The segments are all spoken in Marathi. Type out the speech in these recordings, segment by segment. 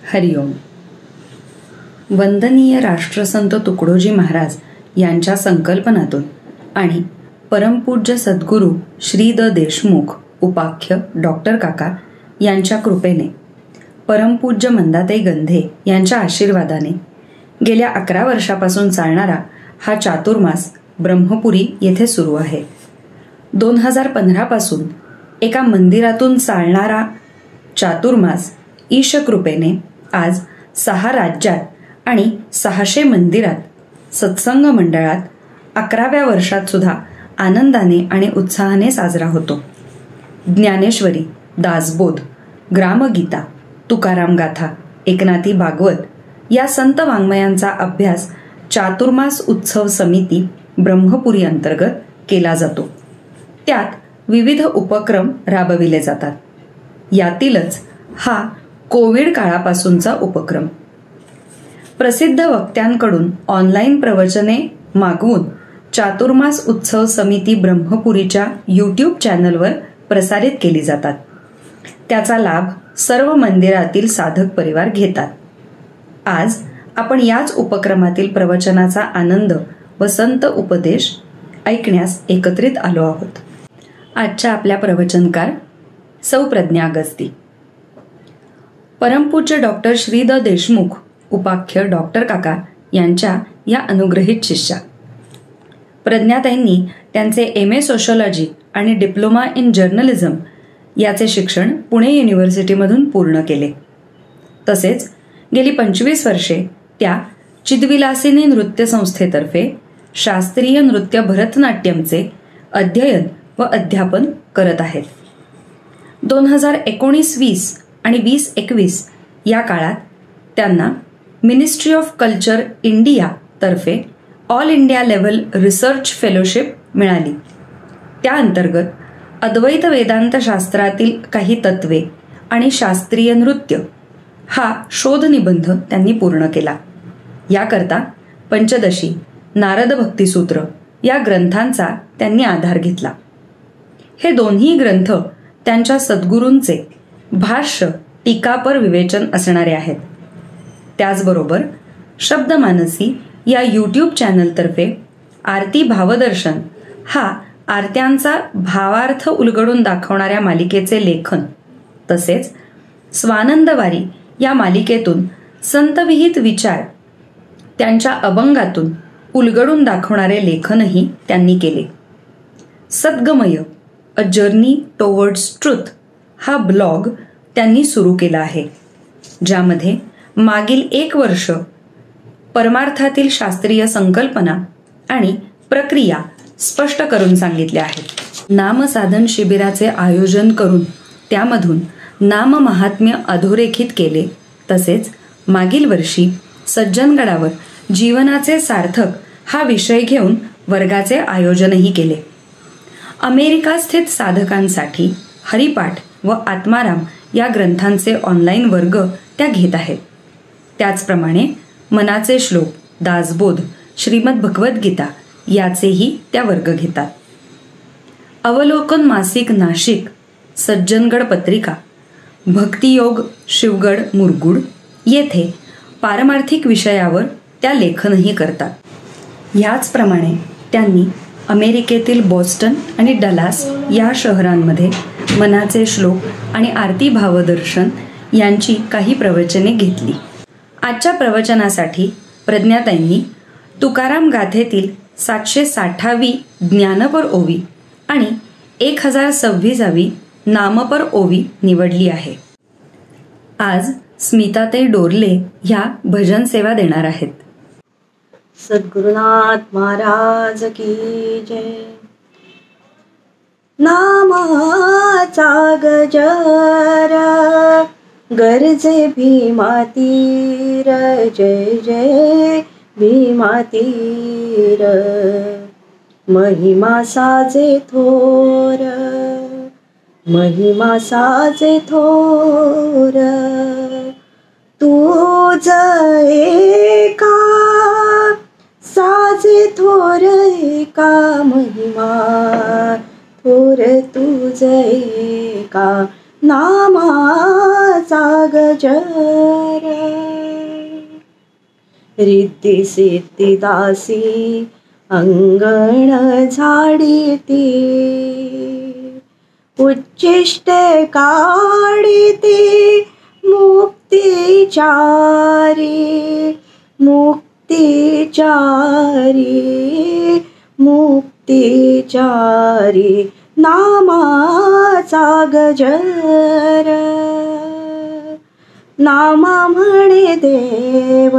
हरिओम. वंदनीय राष्ट्रसंत तुकडोजी महाराज यांच्या संकल्पनातून आणि परमपूज्य सद्गुरू श्री द देशमुख उपाख्य डॉक्टर काका यांच्या कृपेने, परमपूज्य मंदाताई गंधे यांच्या आशीर्वादाने गेल्या 11 वर्षापासून चालणारा हा चातुर्मास ब्रह्मपुरी येथे सुरू आहे. 2015 पासून एका मंदिरातून चालणारा चातुर्मास ईशकृपेने आज 6 राज्यात आणि 600 मंदिरात सत्संग मंडळात 11व्या वर्षात सुद्धा आनंदाने आणि उत्साहाने साजरा होतो. ज्ञानेश्वरी, दासबोध, ग्रामगीता, तुकाराम गाथा, एकनाथी भागवत या संत वाङ्मयांचा अभ्यास चातुर्मास उत्सव समिती ब्रह्मपुरी अंतर्गत केला जातो. त्यात विविध उपक्रम राबविले जातात. यातीलच हा कोविड काळापासूनचा उपक्रम. प्रसिद्ध वक्त्यांकडून ऑनलाईन प्रवचने मागवून चातुर्मास उत्सव समिती ब्रह्मपुरीच्या यूट्यूब चॅनलवर प्रसारित केली जातात. त्याचा लाभ सर्व मंदिरातील साधक परिवार घेतात. आज आपण याच उपक्रमातील प्रवचनाचा आनंद व संत उपदेश ऐकण्यास एकत्रित आलो आहोत. आजच्या आपल्या प्रवचनकार सौ प्रज्ञा अगस्ती. परमपूज्य डॉक्टर श्री द देशमुख उपाख्य डॉक्टर काका यांच्या या अनुग्रहित शिष्या. प्रज्ञाताईंनी त्यांचे MA सोशॉलॉजी आणि डिप्लोमा इन जर्नलिझम याचे शिक्षण पुणे युनिव्हर्सिटीमधून पूर्ण केले. तसेच गेली 25 वर्षे त्या चिदविलासिनी नृत्य संस्थेतर्फे शास्त्रीय नृत्य भरतनाट्यमचे अध्ययन व अध्यापन करत आहेत. 2019-20 आणि 2021 या काळात त्यांना मिनिस्ट्री ऑफ कल्चर इंडिया तर्फे all India level research fellowship मिळाली. त्या अंतर्गत अद्वैत वेदांत शास्त्रातील काही तत्वे आणि शास्त्रीय नृत्य हा शोध निबंध त्यांनी पूर्ण केला. याकरता पंचदशी, नारद भक्तिसूत्र या ग्रंथांचा त्यांनी आधार घेतला. हे दोन्ही ग्रंथ त्यांच्या सद्गुरूंचे भाष्य टीकापर विवेचन असणारे आहेत. त्याचबरोबर शब्दमानसी या यूट्यूब चॅनलतर्फे आरती भावदर्शन हा आरत्यांचा भावार्थ उलगडून दाखवणाऱ्या मालिकेचे लेखन, तसेच स्वानंदवारी या मालिकेतून संतविहित विचार त्यांच्या अभंगातून उलगडून दाखवणारे लेखनही त्यांनी केले. सद्गमय अ जर्नी टुवर्ड्स ट्रुथ हा ब्लॉग त्यांनी सुरू केला आहे, ज्यामध्ये मागील 1 वर्ष परमार्थातील शास्त्रीय संकल्पना आणि प्रक्रिया स्पष्ट करून सांगितल्या आहेत. नामसाधन शिबिराचे आयोजन करून त्यामधून नाम महात्म्य अधोरेखित केले. तसेच मागील वर्षी सज्जनगडावर जीवनाचे सार्थक हा विषय घेऊन वर्गाचे आयोजनही केले. अमेरिका स्थित साधकांसाठी हरिपाठ व आत्माराम या ग्रंथांचे ऑनलाईन वर्ग त्या घेत आहेत. त्याचप्रमाणे मनाचे श्लोक, दासबोध, श्रीमद भगवद्गीता याचेही त्या वर्ग घेतात. अवलोकन मासिक नाशिक, सज्जनगड पत्रिका, भक्तियोग शिवगड मुरगुड येथे पारमार्थिक विषयावर त्या लेखनही करतात. ह्याचप्रमाणे त्यांनी अमेरिकेतील बॉस्टन आणि डलास या शहरांमध्ये मनाचे श्लोक आणि आरती भावदर्शन यांची काही प्रवचने घेतली. आजच्या प्रवचनासाठी प्रज्ञाताईंनी तुकाराम गाथेतील 760वी ज्ञानपर ओवी आणि 1026वी नामपर ओवी निवडली आहे. आज स्मिताताई डोरले ह्या भजन सेवा देणार आहेत. सद्गुरुनाथ महाराज की जय. नामाचा गजर गरजे भीमातीर, जय जय भीमातीर. महिमा साजे थोर, महिमा साजे थोर. तुझ एका साजे थोर, एका महिमा थोर तुझ एका. नामाचा गजर रिद्धी सिद्धी दासी अंगण झाडीती उच्चिष्ट काढीती मुक्तिचारी मुक्तिचारी मुक्तिचारी नामाचा गजर नामा म्हणे देव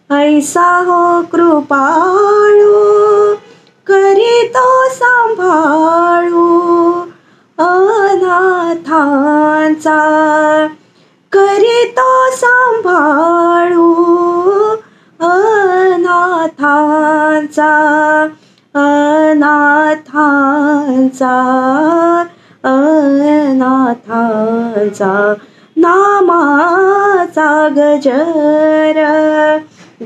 ऐसा हो कृपाळू करीतो सांभाळू अनाथांचा करीतो सांभाळू अनाथांचा अनाथांचा अनाथांचा नामाचा गजर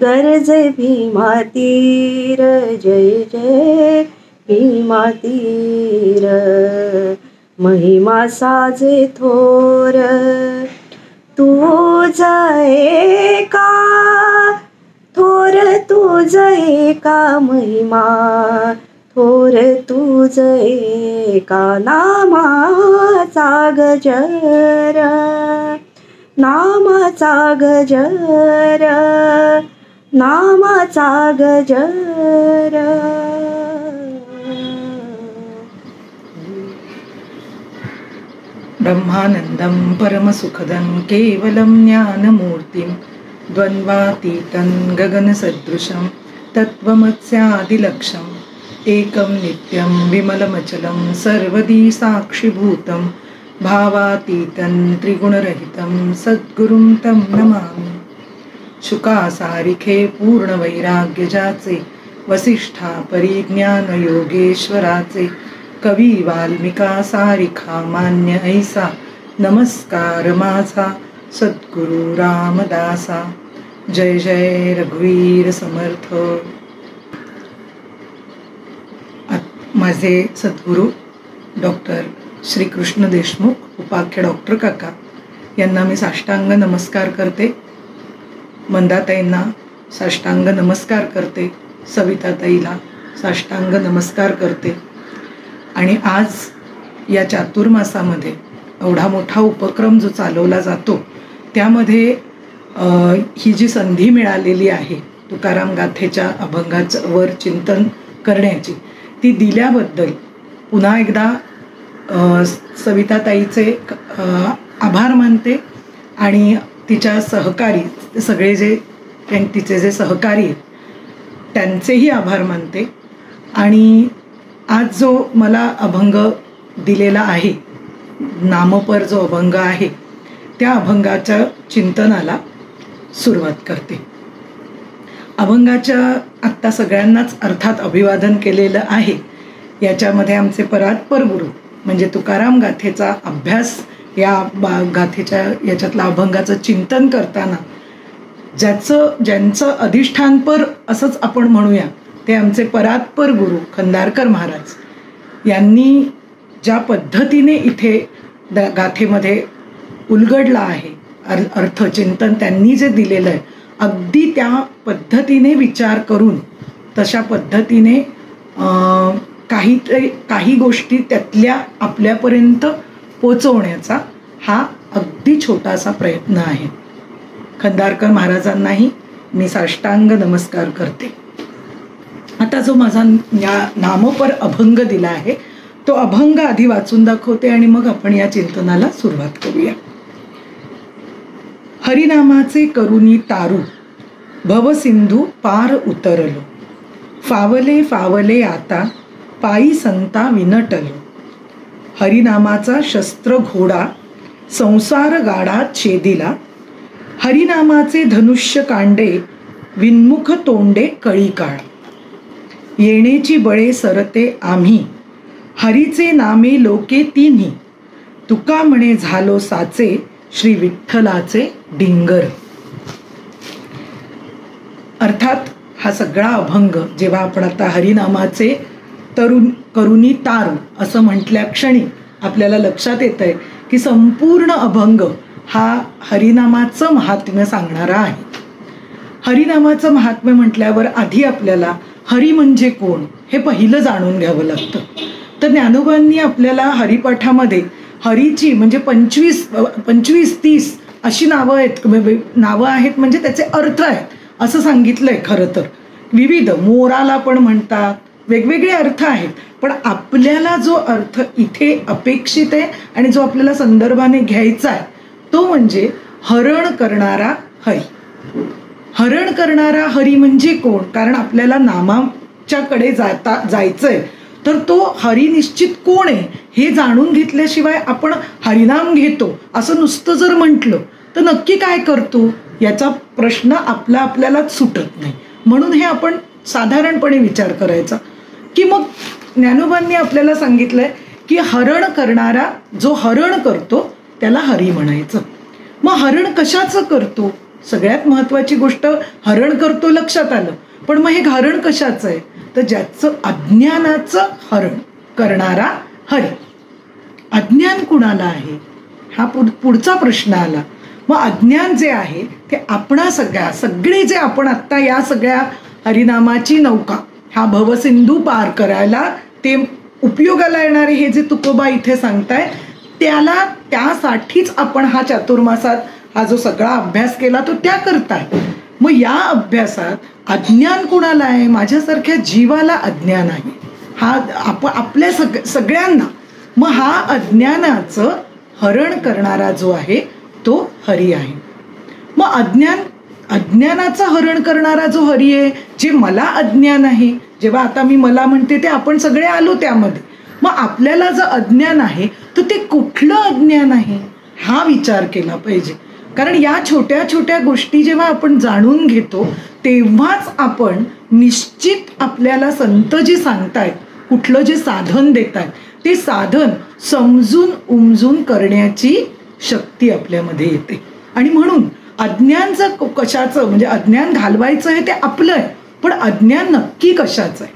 गरजे भीमा तीर जय जय भीमा तीर महिमा साजे थोर तुझ एका थोर तुझ एका महिमा थोर तुझ एका नामाचा गजर नामाचा गजर नामाचा गजर ब्रह्मानंदं परमसुखदं केवलं ज्ञानमूर्तिं द्वन्द्वातीतं गगनसदृशं तत्त्वमस्यादिलक्ष्यम् एकं नित्यं विमलमचलं सर्वदी साक्षिभूतं भावातीतं त्रिगुणरहितं सद्गुरुं तं नमामि. शुकासारिखे पूर्णवैराग्य ज्याचे वसिष्ठा परिज्ञान योगेश्वराचे कवी वाल्मिका सारिखा मान्य ऐसा नमस्कार माझा सद्गुरु रामदासा. जय जय रघुवीर समर्थ. माझे सद्गुरू डॉक्टर श्री कृष्ण देशमुख उपाख्य डॉक्टर काका यांना मी साष्टांग नमस्कार करते. मंदाताईंना साष्टांग नमस्कार करते. सविताताईला साष्टांग नमस्कार करते. आणि आज या चातुर्मासामध्ये एवढा मोठा उपक्रम जो चालवला जातो त्यामध्ये ही जी संधी मिळालेली आहे तुकाराम गाथेच्या अभंगाचं वर चिंतन करण्याची ती दिल्याबद्दल पुन्हा एकदा सविताताईचे आभार मानते आणि तिच्या सहकारी सगळे जे तिचे जे सहकारी आहेत त्यांचेही आभार मानते. आणि आज जो मला अभंग दिलेला आहे नामपर जो अभंग आहे त्या अभंगाच्या चिंतनाला सुरुवात करते. अभंगाच्या आत्ता सगळ्यांनाच अर्थात अभिवादन केलेलं आहे. याच्यामध्ये आमचे परात्पर गुरु म्हणजे तुकाराम गाथेचा अभ्यास या गाथेच्या याच्यातला अभंगाचं चिंतन करताना ज्यांचं अधिष्ठानपर असंच आपण म्हणूया ते आमचे परात्पर गुरु खंदारकर महाराज यांनी ज्या पद्धतीने इथे गाथेमध्ये उलगडला आहे अर्थचिंतन त्यांनी जे दिलेलं आहे अगदी त्या पद्धतीने विचार करून तशा पद्धतीने काही गोष्टी त्यातल्या आपल्यापर्यंत पोचवण्याचा हा अगदी छोटासा प्रयत्न आहे. खंदारकर महाराजांनाही मी साष्टांग नमस्कार करते. आता जो माझा नामपर अभंग दिला आहे तो अभंग आधी वाचून दाखवते आणि मग आपण या चिंतनाला सुरुवात करूया. हरिनामाचे करुणी तारू भवसिंधू पार उतरलो फावले फावले आता पायी संता विनटलो. हरिनामाचा शस्त्र घोडा संसार गाडा छेदिला हरिनामाचे धनुष्य कांडे विन्मुख तोंडे कळी काळ. येण्याची बळे सरते आम्ही हरीचे नामे लोके तिन्ही तुका म्हणे झालो साचे श्री विठ्ठलाचे डिंगर. अर्थात हा सगळा अभंग जेव्हा आपण आता हरिनामाचे करुणी तारू असं म्हटल्या क्षणी आपल्याला लक्षात येत आहे की संपूर्ण अभंग हा हरिनामाचं महात्म्य सांगणारा आहे. हरिनामाचं महात्म्य म्हटल्यावर आधी आपल्याला हरी म्हणजे कोण हे पहिलं जाणून घ्यावं लागतं. तर ज्ञानोबांनी आपल्याला हरिपाठामध्ये हरीची म्हणजे 25-30 अशी नावं आहेत म्हणजे त्याचे अर्थ आहेत असं सांगितलंय. खरं तर विविध, मोराला पण म्हणतात, वेगवेगळे अर्थ आहेत. पण आपल्याला जो अर्थ इथे अपेक्षित आहे आणि जो आपल्याला संदर्भाने घ्यायचा आहे तो म्हणजे हरण करणारा हरी. हरण करणारा हरी म्हणजे कोण? कारण आपल्याला नामाच्याकडे जायचंय तर तो हरी निश्चित कोण आहे हे जाणून घेतल्याशिवाय आपण हरिनाम घेतो असं नुसतं जर म्हटलं तर नक्की काय करतो याचा प्रश्न आपल्यालाच सुटत नाही. म्हणून हे आपण साधारणपणे विचार करायचा की मग ज्ञानोबांनी आपल्याला सांगितलंय की हरण करणारा जो हरण करतो त्याला हरी म्हणायचं. मग हरण कशाचं करतो? सगळ्यात महत्वाची गोष्ट हरण करतो लक्षात आलं. पण मग हे हरण कशाचं आहे? तर ज्याचं अज्ञानाचं हरण करणारा हरी. अज्ञान कुणाला आहे हा पुढचा प्रश्न आला. मग अज्ञान जे आहे ते आपणा सगळे जे आपण आत्ता या सगळ्या हरिनामाची नौका हा भवसिंधू पार करायला ते उपयोगाला येणारे हे जे तुकोबा इथे सांगताय त्यासाठीच आपण हा चातुर्मासात हा जो सगळा अभ्यास केला तो त्या करताय. मग या अभ्यासात अज्ञान कुणाला आहे? माझ्यासारख्या जीवाला अज्ञान आहे हा आपल्या सगळ्यांना. मग हा अज्ञानाचं हरण करणारा जो आहे तो हरी आहे. मग अज्ञानाचं हरण करणारा जो हरी आहे जे मला अज्ञान आहे, जेव्हा आता मी मला म्हणते ते आपण सगळे आलो त्यामध्ये. मग आपल्याला जर अज्ञान आहे तर ते कुठलं अज्ञान आहे हा विचार केला पाहिजे. कारण या छोट्या छोट्या गोष्टी जेव्हा आपण जाणून घेतो तेव्हाच आपण निश्चित आपल्याला संत जे सांगतायत कुठलं जे साधन देत आहेत ते साधन समजून उमजून करण्याची शक्ती आपल्यामध्ये येते. आणि म्हणून अज्ञान जर कशाचं म्हणजे अज्ञान घालवायचं आहे ते आपलं आहे, पण अज्ञान नक्की कशाचं आहे?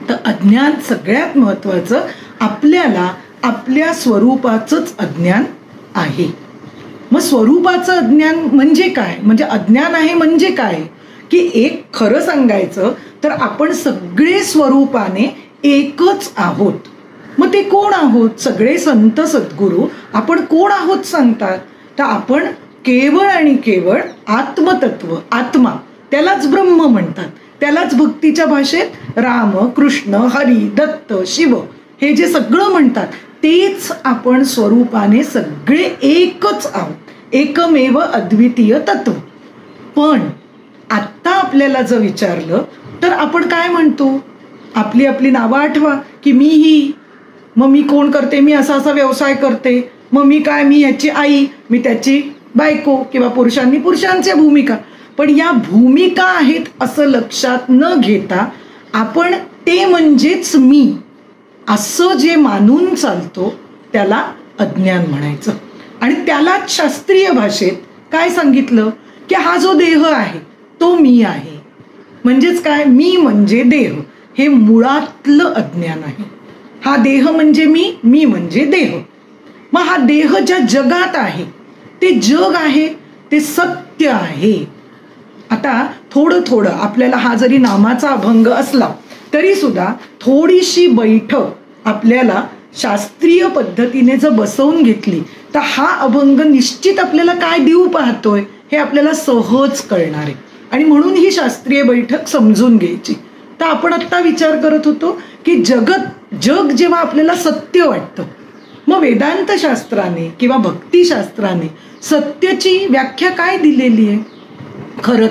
तर अज्ञान सगळ्यात महत्वाचं आपल्याला आपल्या स्वरूपाचंच अज्ञान आहे. मग स्वरूपाचं अज्ञान म्हणजे काय? म्हणजे अज्ञान आहे म्हणजे काय की एक खरं सांगायचं तर आपण सगळे स्वरूपाने एकच आहोत. मग ते कोण आहोत? सगळे संत सद्गुरू आपण कोण आहोत सांगतात? तर आपण केवळ आणि केवळ आत्मतत्व, आत्मा, त्यालाच ब्रह्म म्हणतात. त्यालाच भक्तीच्या भाषेत राम, कृष्ण, हरी, दत्त, शिव हे जे सगळं म्हणतात तेच आपण स्वरूपाने सगळे एकच आहोत. एकमेव अद्वितीय तत्व. पण आत्ता आपल्याला जर विचारलं तर आपण काय म्हणतो? आपली नावं आठवा की मी ही, मग मी कोण करते? मी असा व्यवसाय करते. मग मी काय? मी ह्याची आई, मी त्याची बायको, किंवा पुरुषांनी पुरुषांच्या भूमिका. पण या भूमिका आहेत असं लक्षात न घेता आपण ते म्हणजेच मी असं जे मानून चालतो त्याला अज्ञान म्हणायचं. आणि त्यालाच शास्त्रीय भाषेत काय सांगितलं की हा जो देह आहे तो मी आहे. म्हणजेच काय? मी म्हणजे देह हे मुळातलं अज्ञान आहे. हा देह म्हणजे मी म्हणजे देह. मग हा देह ज्या जगात आहे ते जग आहे, ते सत्य आहे. आता थोडं आपल्याला हा जरी नामाचा अभंग असला तरी सुद्धा थोडीशी बैठक आपल्याला शास्त्रीय पद्धतीने जर बसवून घेतली तर हा अभंग निश्चित आपल्याला काय देऊ पाहतोय हे आपल्याला सहज कळणार आहे. आणि म्हणून ही शास्त्रीय बैठक समजून घ्यायची. तर आपण आत्ता विचार करत होतो की जग जेव्हा आपल्याला सत्य वाटतं मग वेदांत शास्त्राने किंवा भक्तिशास्त्राने सत्याची व्याख्या काय दिलेली आहे? खरं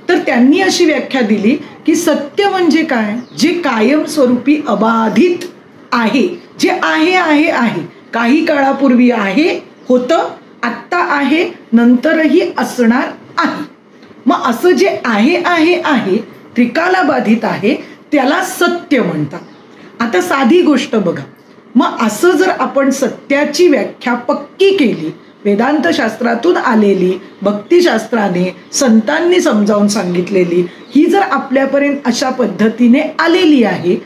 तर त्यांनी अशी व्याख्या दिली की सत्य म्हणजे काय? जे कायमस्वरूपी अबाधित आहे, जे आहे, काही काळापूर्वी आहे, होतं, आत्ता आहे, नंतरही असणार आहे. मग असं जे आहे त्रिकालाबाधित आहे त्याला सत्य म्हणतात. आता साधी गोष्ट बघा, मग असं जर आपण सत्याची व्याख्या पक्की केली, वेदांत शास्त्रातून आलेली, भक्तिशास्त्राने संतांनी समजावून सांगितलेली ही जर आपल्यापर्यंत अशा पद्धतीने आलेली आहे,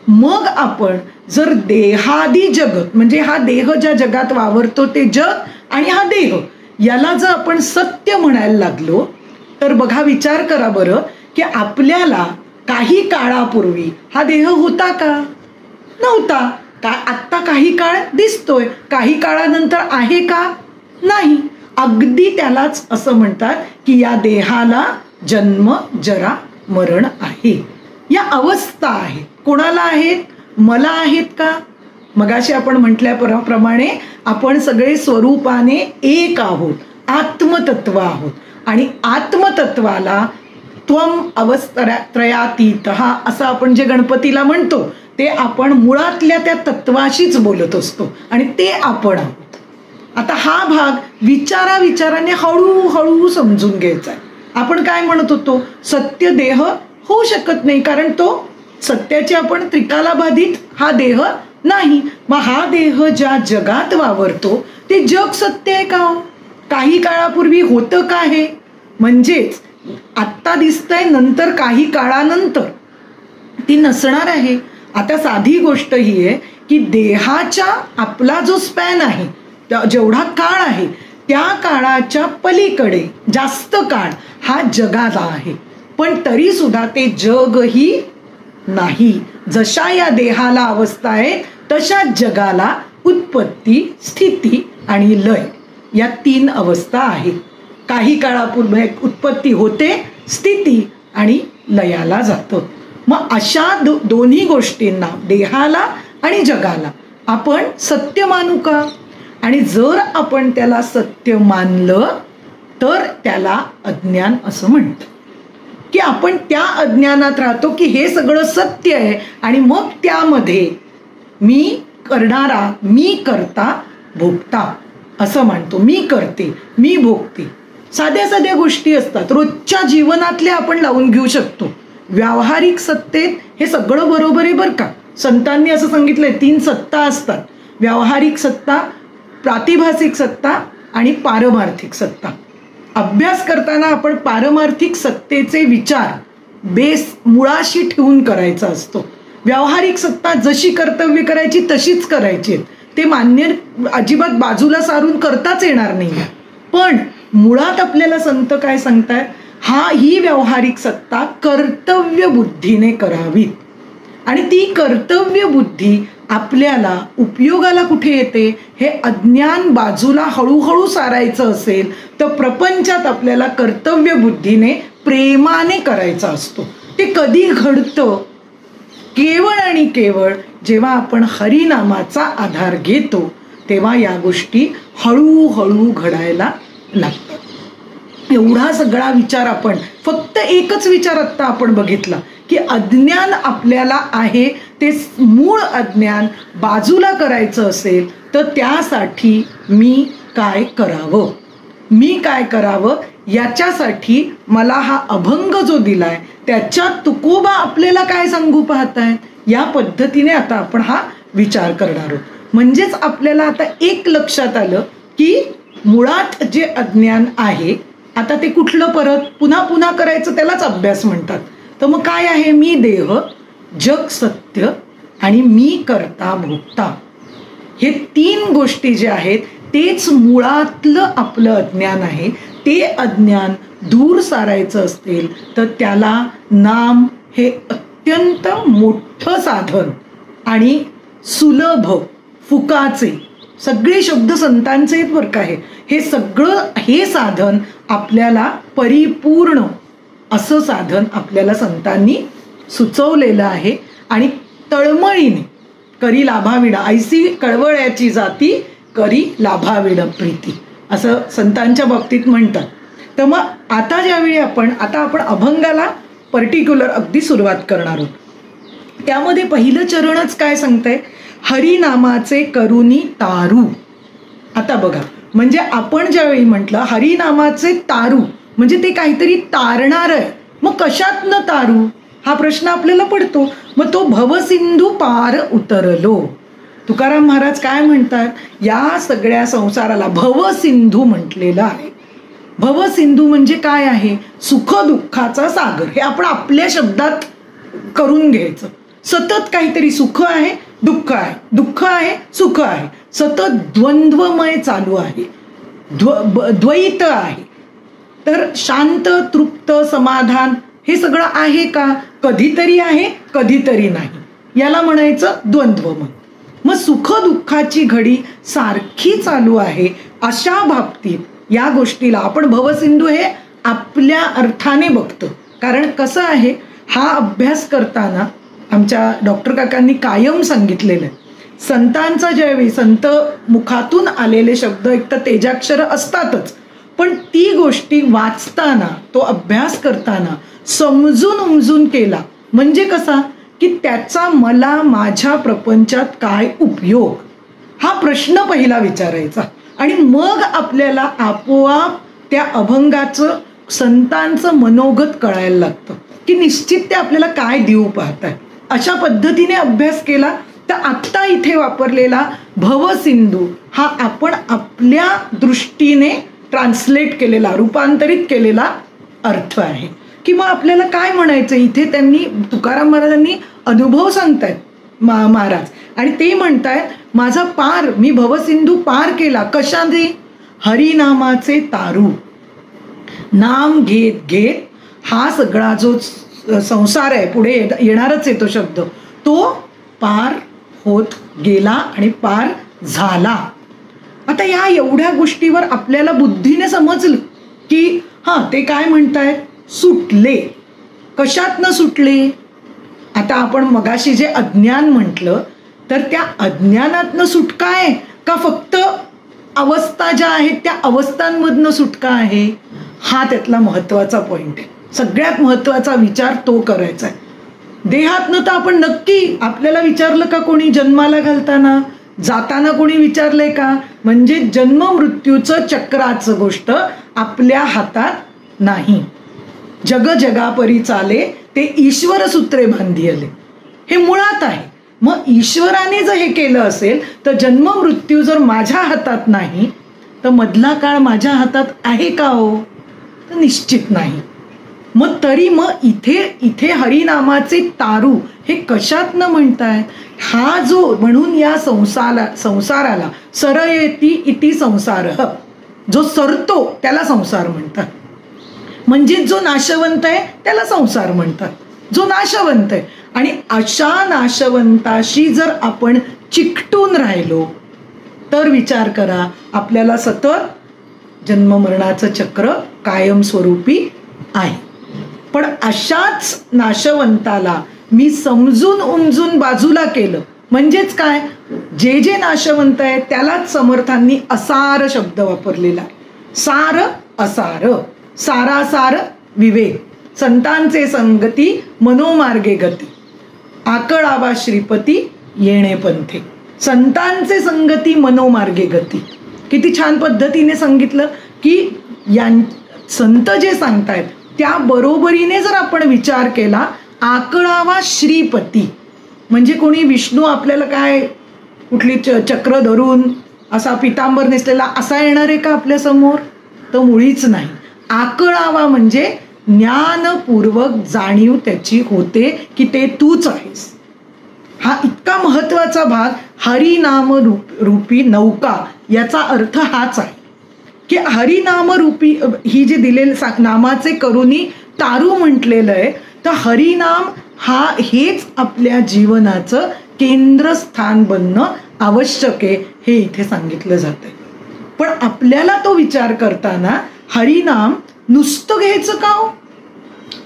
मग आपण जर देहादी जगत म्हणजे हा देह ज्या जगात वावरतो ते जग आणि हा देह याला जर आपण सत्य म्हणायला लागलो तर बघा, विचार करा बरं की आपल्याला काही काळापूर्वी हा देह होता का? नव्हता. आत्ता काही काळ दिसतोय, काही काळानंतर आहे का? नाही. अगदी त्यालाच असं म्हणतात की या देहाला जन्म जरा मरण आहे. या अवस्था आहे. कोणाला आहेत? मला आहेत का? मगाशी आपण म्हटल्याप्रमाणे आपण सगळे स्वरूपाने एक आहोत, आत्मतत्व आहोत. आणि आत्मतत्वाला त्वम अवस्थत्रयातीत असं आपण जे गणपतीला म्हणतो ते आपण मुळातल्या त्या तत्वाशीच बोलत असतो आणि ते आपण आहोत. आता हा भाग विचाराने हळूहळू समजून घ्यायचा आहे. आपण काय म्हणत होतो? सत्य देह होऊ शकत नाही, कारण तो सत्याची आपण त्रिकाला बाधित हा देह नाही. मग हा देह ज्या जगात वावरतो ते जग सत्य आहे का? काही काळापूर्वी होतं का हे? म्हणजेच आत्ता दिसतंय, नंतर काही काळानंतर ती नसणार आहे. आता साधी गोष्ट ही आहे की देहाच्या आपला जो स्पॅन आहे, जेवढा काळ आहे त्या काळाच्या पलीकडे जास्त काळ हा जगाला आहे. पण तरी सुद्धा ते जगही नाही. जशा या देहाला अवस्था आहे तशा जगाला उत्पत्ती, स्थिती आणि लय या 3 अवस्था आहेत. काही काळापूर्वी उत्पत्ती होते, स्थिती आणि लयाला जातं. मग अशा दोन्ही गोष्टींना, देहाला आणि जगाला, आपण सत्य मानू का? आणि जर आपण त्याला सत्य मानलं तर त्याला अज्ञान असं म्हणतं. की आपण त्या अज्ञानात राहतो की हे सगळं सत्य आहे आणि मग त्यामध्ये मी करणारा, मी करता, भोगता असं मानतो. मी करते, मी भोगते. साध्या साध्या गोष्टी असतात, रोजच्या जीवनातल्या आपण लावून घेऊ शकतो. व्यावहारिक सत्तेत हे सगळं बरोबर आहे बरं का. संतांनी असं सांगितलंय 3 सत्ता असतात: व्यावहारिक सत्ता, प्रातिभासिक सत्ता आणि पारमार्थिक सत्ता. अभ्यास करताना आपण पारमार्थिक सत्तेचे विचार बेस मुळाशी ठेवून करायचा असतो. व्यावहारिक सत्ता जशी कर्तव्य करायची तशीच करायची, ते मान्य अजिबात बाजूला सारून करताच येणार नाही. पण मुळात आपल्याला संत काय सांगतायत? ही व्यावहारिक सत्ता कर्तव्य बुद्धीने करावी. आणि ती कर्तव्य बुद्धी आपल्याला उपयोगाला कुठे येते? हे अज्ञान बाजूला हळूहळू सारायचं असेल तर प्रपंचात आपल्याला कर्तव्य बुद्धीने प्रेमाने करायचं असतो. ते कधी घडतं? केवळ आणि केवळ जेव्हा आपण हरिनामाचा आधार घेतो तेव्हा या गोष्टी हळूहळू घडायला लागतात. एवढा सगळा विचार आपण, फक्त एकच विचार आत्ता आपण बघितला की अज्ञान आपल्याला आहे, ते मूळ अज्ञान बाजूला करायचं असेल तर त्यासाठी मी काय करावं? मी काय करावं याच्यासाठी मला हा अभंग जो दिलाय त्याच्यात तुकोबा आपल्याला काय सांगू पाहताय, या पद्धतीने आता आपण हा विचार करणार आहोत. म्हणजेच आपल्याला आता एक लक्षात आलं की मुळात जे अज्ञान आहे, आता ते कुठलं परत पुन्हा पुन्हा करायचं त्यालाच अभ्यास म्हणतात. तर मग काय आहे? मी देह, जग सत्य आणि मी करता भोगता, हे 3 गोष्टी जे आहेत तेच मुळातलं आपलं अज्ञान आहे. ते अज्ञान दूर सारायचं असेल तर त्याला नाम हे अत्यंत मोठं साधन आणि सुलभ, फुकाचे सगळे शब्द संतांचे आहेत बरं का. हे सगळं हे साधन आपल्याला परिपूर्ण असं साधन आपल्याला संतांनी सुचवलेलं आहे. आणि तळमळीने करी लाभाविण, ऐसी कळवळ्याची जाती करी लाभाविण प्रीती, असं संतांच्या बाबतीत म्हणतात. तर मग आता ज्यावेळी आपण अभंगाला पर्टिक्युलर अगदी सुरुवात करणार आहोत, त्यामध्ये पहिलं चरणच काय सांगतंय? हरिनामाचे करुनी तारू. आता बघा, म्हणजे आपण ज्यावेळी म्हटलं हरिनामाचे तारू म्हणजे ते काहीतरी तारणार आहे. मग कशातनं तारू हा प्रश्न आपल्याला पडतो. मग तो भवसिंधू पार उतरलो. तुकाराम महाराज काय म्हणतात? या सगळ्या संसाराला भवसिंधू म्हटलेलं आहे. भवसिंधू म्हणजे काय आहे? सुख दुःखाचा सागर. हे आपण आपल्या शब्दात करून घ्यायचं. सतत काहीतरी सुख आहे, दुःख आहे, दुःख आहे, सुख आहे, सतत द्वंद्वमय चालू आहे, द्वैत आहे. तर शांत, तृप्त, समाधान हे सगळं आहे का? कधीतरी आहे, कधीतरी नाही. याला म्हणायचं द्वंद्वमन. मग सुख दुःखाची घडी सारखी चालू आहे अशा बाबतीत या गोष्टीला आपण भवसिंधू हे आपल्या अर्थाने बघतो. कारण कसं आहे, हा अभ्यास करताना आमच्या डॉक्टर काकांनी कायम सांगितलेलं आहे, संतांचा ज्यावेळी संत मुखातून आलेले शब्द एक तर तेजाक्षर असतातच, पण ती गोष्टी वाचताना, तो अभ्यास करताना समजून उमजून केला म्हणजे कसा की त्याचा मला माझ्या प्रपंचात काय उपयोग, हा प्रश्न पहिला विचारायचा. आणि मग आपल्याला आपोआप त्या अभंगाचं, संतांचं मनोगत कळायला लागतं की निश्चित ते आपल्याला काय देऊ पाहताय. अशा पद्धतीने अभ्यास केला तर आत्ता इथे वापरलेला भवसिंधू हा आपण आपल्या दृष्टीने ट्रान्सलेट केलेला, रूपांतरित केलेला अर्थ आहे. किंवा आपल्याला काय म्हणायचं इथे, त्यांनी तुकाराम महाराजांनी अनुभव सांगतायत महाराज, आणि ते म्हणतायत माझा पार, मी भवसिंधू पार केला कशाने? हरिनामाचे तारू. नाम घेत घेत हा सगळा जो संसार आहे, पुढे येणारच आहे तो शब्द, तो पार होत गेला आणि पार झाला. आता या एवढ्या गोष्टीवर आपल्याला बुद्धीने समजलं की हां, ते काय म्हणतायत, सुटले. कशातनं सुटले? आता आपण मगाशी जे अज्ञान म्हटलं, तर त्या अज्ञानातनं सुटका आहे का फक्त अवस्था ज्या आहेत त्या अवस्थांमधनं सुटका आहे? हा त्यातला महत्त्वाचा पॉईंट आहे. सगळ्यात महत्त्वाचा विचार तो करायचा आहे. देहातनं तर आपण नक्की, आपल्याला विचारलं का कोणी जन्माला घालताना, जाताना कोणी विचारलंय का? म्हणजे जन्म मृत्यूचं चक्राचं गोष्ट आपल्या हातात नाही. जग जगापरी चाले ते ईश्वर सूत्रे बांधिले, हे मुळात आहे. मग ईश्वराने जर हे केलं असेल तर जन्म मृत्यू जर माझ्या हातात नाही तर मधला काळ माझ्या हातात आहे का हो? तर निश्चित नाही. मग तरी मग इथे हरिनामाचे तारू हे कशातनं म्हणतायत? हा जो, म्हणून या संसाराला सरयेती इति संसार, जो सरतो त्याला संसार म्हणतात. म्हणजे जो नाशवंत आहे त्याला संसार म्हणतात, जो नाशवंत आहे. आणि अशा नाशवंताशी जर आपण चिकटून राहिलो तर विचार करा, आपल्याला सतत जन्ममरणाचं चक्र कायमस्वरूपी आहे. पण अशाच नाशवंताला मी समजून उमजून बाजूला केलं म्हणजेच काय, जे जे नाशवंत आहे त्यालाच समर्थांनी असार शब्द वापरलेला आहे. सार असार, सारासार विवेक, संतांचे संगती मनोमार्गे गती, आकळावा श्रीपती येणे पंथे. संतांचे संगती मनोमार्गे गती, किती छान पद्धतीने सांगितलं की संत जे सांगतायत त्या बरोबरीने जर आपण विचार केला, आकळावा श्रीपती म्हणजे कोणी विष्णू आपल्याला काय कुठली चक्र धरून असा पितांबर नेसलेला असा येणार आहे का आपल्या समोर? तर मुळीच नाही. आकळावा म्हणजे ज्ञानपूर्वक जाणीव त्याची होते की ते तूच आहेस. हा इतका महत्वाचा भाग, हरिनाम रूपी नौका, याचा अर्थ हाच आहे की हरिनाम रूपी ही जी दिलेली नामाचे करुणी तारू म्हटलेलं आहे, तर हरिनाम हेच आपल्या जीवनाचं केंद्रस्थान बनणं आवश्यक आहे हे इथे सांगितलं जातंय. पण आपल्याला तो विचार करताना हरिनाम नुसतं घ्यायचं का हो?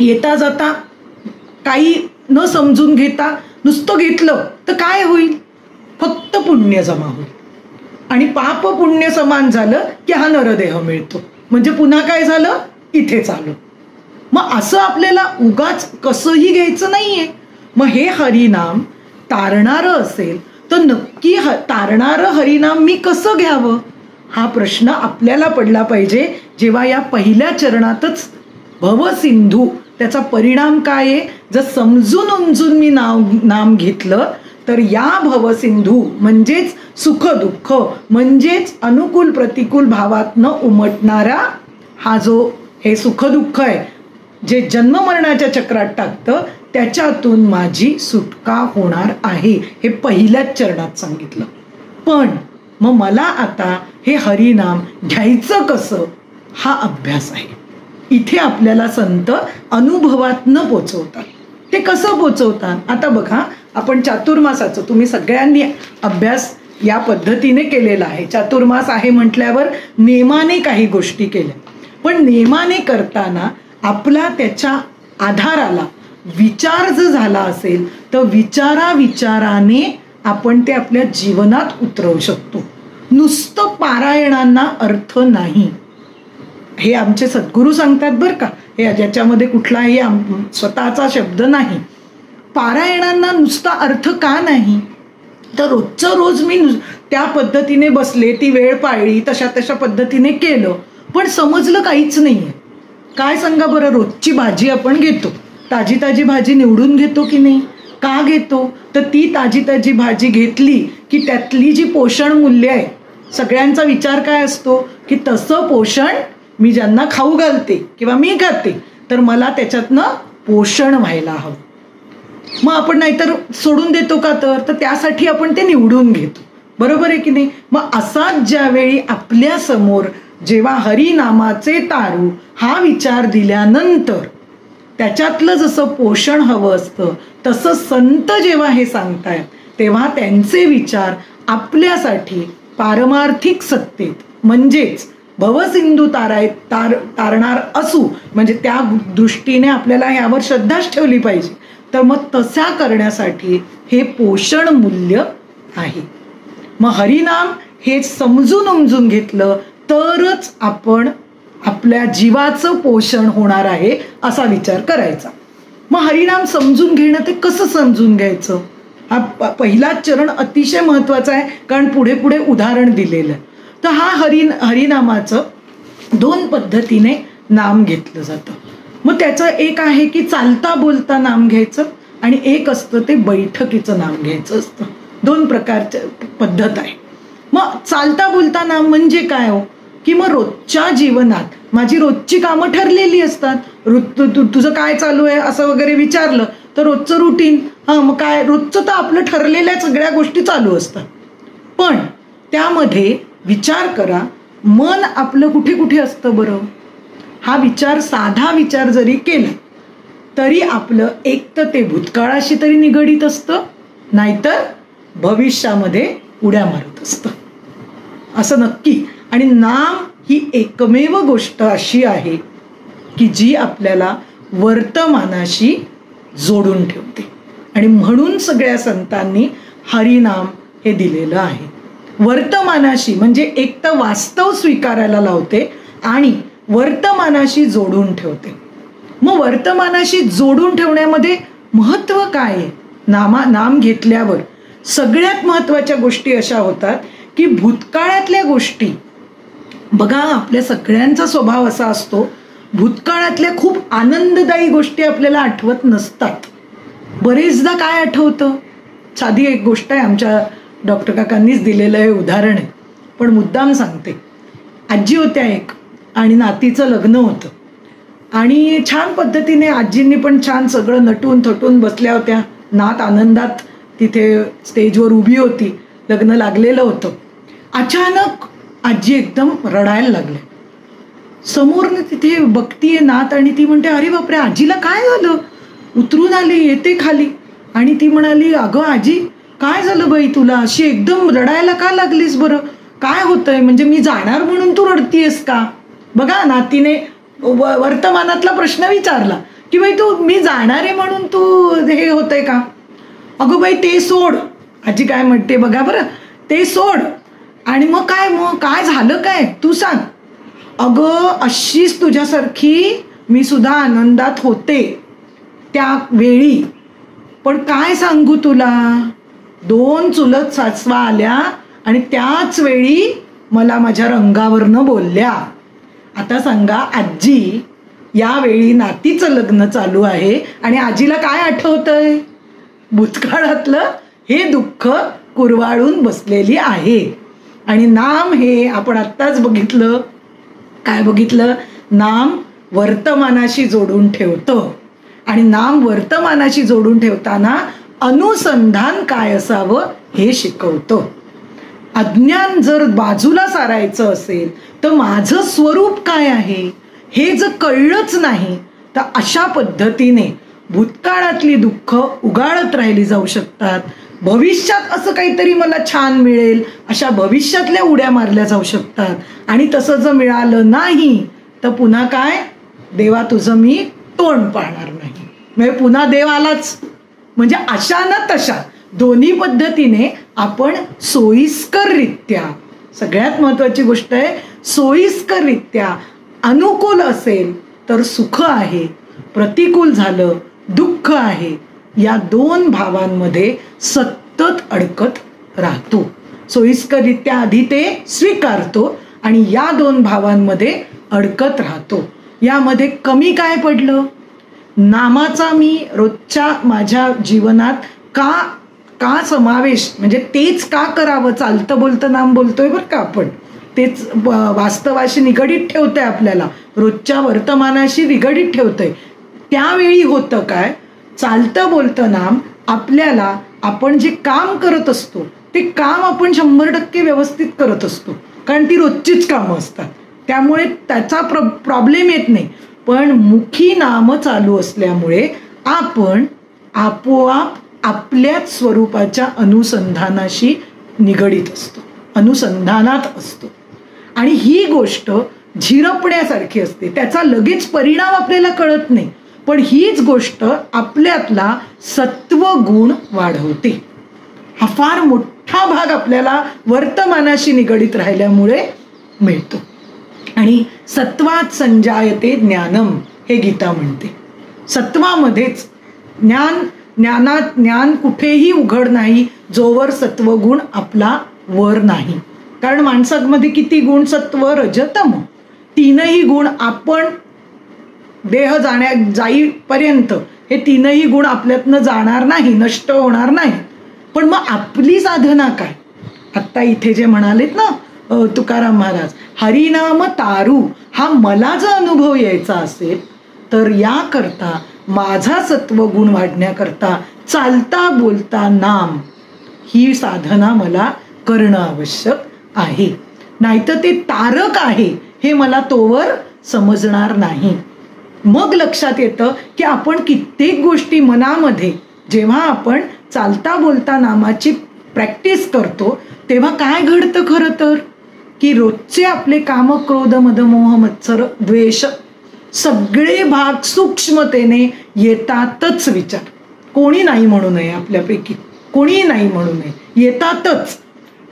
येता जाता काही न समजून घेता नुसतं घेतलं तर काय होईल? फक्त पुण्य जमा होईल आणि पाप पुण्य समान झालं की हा नरदेह मिळतो. म्हणजे पुन्हा काय झालं? इथेच आलो. मग असं आपल्याला उगाच कसंही घ्यायचं नाहीये. मग हे हरिनाम तारणारं असेल तर नक्की तारणारं हरिनाम मी कसं घ्यावं हा प्रश्न आपल्याला पडला पाहिजे. जेव्हा या पहिल्या चरणातच भवसिंधू त्याचा परिणाम काय आहे, जर समजून उमजून मी नाम घेतलं तर या भवसिंधू म्हणजेच सुख दुःख म्हणजेच अनुकूल प्रतिकूल भावातनं उमटणारा हा जो हे सुख दुःख आहे जे जन्म मरणाच्या चक्रात टाकतं, त्याच्यातून माझी सुटका होणार आहे हे पहिल्याच चरणात सांगितलं. पण मग मला आता हे हरिनाम घ्यायचं कसं हा अभ्यास आहे. इथे आपल्याला संत अनुभवातनं पोचवतात. ते कसं पोचवतात? आता बघा, आपण चातुर्मासाचं तुम्ही सगळ्यांनी अभ्यास या पद्धतीने केलेला आहे. चातुर्मास आहे म्हटल्यावर नेमाने काही गोष्टी केल्या, पण नेमाने करताना आपला त्याच्या आधाराला विचार जर झाला असेल तर विचाराने आपण ते आपल्या जीवनात उतरवू शकतो. नुसतं पारायणांना अर्थ नाही, हे आमचे सद्गुरू सांगतात बरं का. हे ज्याच्यामध्ये कुठलाही स्वतःचा शब्द नाही. पारायणांना नुसता अर्थ का नाही? तर रोजचं रोज मी त्या पद्धतीने बसले, ती वेळ पाळली, तशा पद्धतीने केलं, पण समजलं काहीच नाहीये. काय सांगा बरं? रोजची भाजी आपण घेतो, ताजी भाजी निवडून घेतो की नाही? का घेतो? तर ती ताजी भाजी घेतली की त्यातली जी पोषण मूल्य आहे, सगळ्यांचा विचार काय असतो की तसं पोषण मी ज्यांना खाऊ घालते किंवा मी खाते तर मला त्याच्यातनं पोषण व्हायला हवं. मग आपण नाहीतर सोडून देतो का? तर त्यासाठी आपण ते निवडून घेतो. बरोबर आहे की नाही? मग असाच ज्यावेळी आपल्या समोर जेव्हा हरिनामाचे तारू हा विचार दिल्यानंतर त्याच्यातलं जसं पोषण हवं असतं तसं संत जेव्हा हे सांगतायत तेव्हा त्यांचे विचार आपल्यासाठी पारमार्थिक सत्तेत म्हणजेच भवसिंधू तारणार असू, म्हणजे त्या दृष्टीने आपल्याला यावर श्रद्धाच ठेवली पाहिजे. तर मग तसा करण्यासाठी हे पोषण मूल्य आहे. मग हरिनाम हे समजून उमजून घेतलं तरच आपण आपल्या जीवाचं पोषण होणार आहे असा विचार करायचा. मग हरिनाम समजून घेणं, ते कसं समजून घ्यायचं? हा पहिला चरण अतिशय महत्वाचा आहे, कारण पुढे पुढे उदाहरण दिलेलं आहे. तर हा हरिनामाचं 2 पद्धतीने नाम घेतलं जातं. मग त्याचं एक आहे की चालता बोलता नाम घ्यायचं आणि एक असतं ते बैठकीचं नाम घ्यायचं असतं. 2 प्रकारच्या पद्धत आहे. मग चालता बोलता नाम म्हणजे काय हो? की मग रोजच्या जीवनात माझी रोजची कामं ठरलेली असतात. तुझं काय चालू आहे असं वगैरे विचारलं तर रोजचं रुटीन, मग काय रोजचं तर आपलं ठरलेल्या सगळ्या गोष्टी चालू असतात. पण त्यामध्ये विचार करा, मन आपलं कुठे कुठे असतं बरं? हा विचार, साधा विचार जरी केला तरी आपलं एक तर ते भूतकाळाशी तरी निगडीत असतं, नाहीतर भविष्यामध्ये उड्या मारत असतं, असं नक्की. आणि नाम ही एकमेव गोष्ट अशी आहे की जी आपल्याला वर्तमानाशी जोडून ठेवते. आणि म्हणून सगळ्या संतांनी हरिनाम हे दिलेलं आहे. वर्तमानाशी म्हणजे एक तर वास्तव स्वीकारायला लावते आणि वर्तमानाशी जोडून ठेवते. मग वर्तमानाशी जोडून ठेवण्यामध्ये महत्व काय आहे? नाम घेतल्यावर सगळ्यात महत्वाच्या गोष्टी अशा होतात की भूतकाळातल्या गोष्टी, बघा आपल्या सगळ्यांचा स्वभाव असा असतो, भूतकाळातल्या खूप आनंददायी गोष्टी आपल्याला आठवत नसतात. बरेचदा काय आठवतं? साधी एक गोष्ट आहे, आमच्या डॉक्टर काकांनीच दिलेलं हे उदाहरण आहे, पण मुद्दाम सांगते. आजी होत्या एक आणि नातीचं लग्न होतं आणि छान पद्धतीने आजींनी पण छान सगळं नटून थटून बसल्या होत्या. नात आनंदात तिथे स्टेजवर उभी होती, लग्न लागलेलं होतं. अचानक आजी एकदम रडायला लागले. समोरनं तिथे बघतीये नात आणि ती म्हणते, अरे बापरे, आजीला काय झालं? उतरून आली, येते खाली आणि ती म्हणाली, अगं आजी काय झालं बाई तुला, अशी एकदम रडायला का लागलीस बरं? काय होतंय? म्हणजे मी जाणार म्हणून तू रडतीयस का? बघा, नातीने वर्तमानातला प्रश्न विचारला की बाई तू, मी जाणार आहे म्हणून तू हे होतंय का? अगं बाई ते सोड. आजी काय म्हणते बघा बरं, ते सोड. आणि मग काय झालं काय तू सांग. अगं अशीच तुझ्यासारखी मी सुद्धा आनंदात होते त्या वेळी, पण काय सांगू तुला, 2 चुलत सासवा आल्या आणि त्याच वेळी मला माझ्या रंगावरनं बोलल्या. आता सांगा आजी, यावेळी नातीचं लग्न चालू आहे आणि आजीला काय आठवतंय? भूतकाळातलं हे दुःख कुरवाळून बसलेली आहे. आणि नाम हे आपण आत्ताच बघितलं, काय बघितलं? नाम वर्तमानाशी जोडून ठेवतं आणि नाम वर्तमानाशी जोडून ठेवताना अनुसंधान काय असावं हे शिकवतं. अज्ञान जर बाजूला सारायचं असेल तर माझं स्वरूप काय आहे हे जर कळलंच नाही तर अशा पद्धतीने भूतकाळातली दुःख उगाळत राहिली जाऊ शकतात. भविष्यात असं काहीतरी मला छान मिळेल अशा भविष्यातल्या उड्या मारल्या जाऊ शकतात. आणि तसं जर मिळालं नाही तर पुन्हा काय, देवा तुझं मी तोंड पाहणार नाही, म्हणजे पुन्हा देव आलाच. म्हणजे अशा ना तशा दोन्ही पद्धतीने आपण सोयीस्कररित्या, सगळ्यात महत्वाची गोष्ट आहे, सोयीस्कररित्या अनुकूल असेल तर सुख आहे, प्रतिकूल झालं दुःख आहे, या दोन भावांमध्ये सतत अडकत राहतो. सोयीस्कररित्या आधी ते स्वीकारतो आणि या दोन भावांमध्ये अडकत राहतो. यामध्ये कमी काय पडलं, नामाचा मी रोजच्या माझ्या जीवनात का समावेश, म्हणजे तेच का करावं, चालतं बोलतं नाम बोलतोय बरं का आपण, तेच वास्तवाशी निगडीत ठेवतंय, आपल्याला रोजच्या वर्तमानाशी निगडीत ठेवतंय. त्यावेळी होतं काय, चालतं बोलतं नाम आपल्याला, आपण जे काम करत असतो ते काम आपण 100% व्यवस्थित करत असतो, कारण ती रोजचीच कामं असतात, त्यामुळे त्याचा प्रॉब्लेम येत नाही. पण मुखी नाम चालू असल्यामुळे आपण आपोआप आपल्याच स्वरूपाच्या अनुसंधानाशी निगडीत असतो, अनुसंधानात असतो. आणि ही गोष्ट झिरपण्यासारखी असते, त्याचा लगेच परिणाम आपल्याला कळत नाही, पण हीच गोष्ट आपल्यातला सत्वगुण वाढवते. हा फार मोठा भाग आपल्याला वर्तमानाशी निगडीत राहिल्यामुळे मिळतो. आणि सत्वात संजायते ज्ञानम हे गीता म्हणते. सत्वामध्येच ज्ञान कुठेही उघड नाही जोवर सत्वगुण आपला वर नाही. कारण माणसामध्ये किती गुण, सत्व रज तम, तीनही गुण आपण देह जाईपर्यंत हे तीनही गुण आपल्यातनं जाणार नाही, नष्ट होणार नाही. पण मग आपली साधना काय, आत्ता इथे जे म्हणालेत ना तुकाराम महाराज, हरिनाम तारू, हा मला जर अनुभव यायचा असेल तर याकरता माझा सत्वगुण वाढण्याकरता चालता बोलता नाम ही साधना मला करणं आवश्यक आहे. नाहीतर ते तारक आहे हे मला तोवर समजणार नाही. मग लक्षात येतं की आपण कित्येक गोष्टी मनामध्ये, जेव्हा आपण चालता बोलता नामाची प्रॅक्टिस करतो तेव्हा काय घडतं खरं तर, की रोजचे आपले काम, क्रोध, मद, मोह, मत्सर, द्वेष सगळे भाग सूक्ष्मतेने येतातच. विचार कोणी नाही म्हणू नये, आपल्यापैकी कोणी नाही म्हणू नये, येतातच.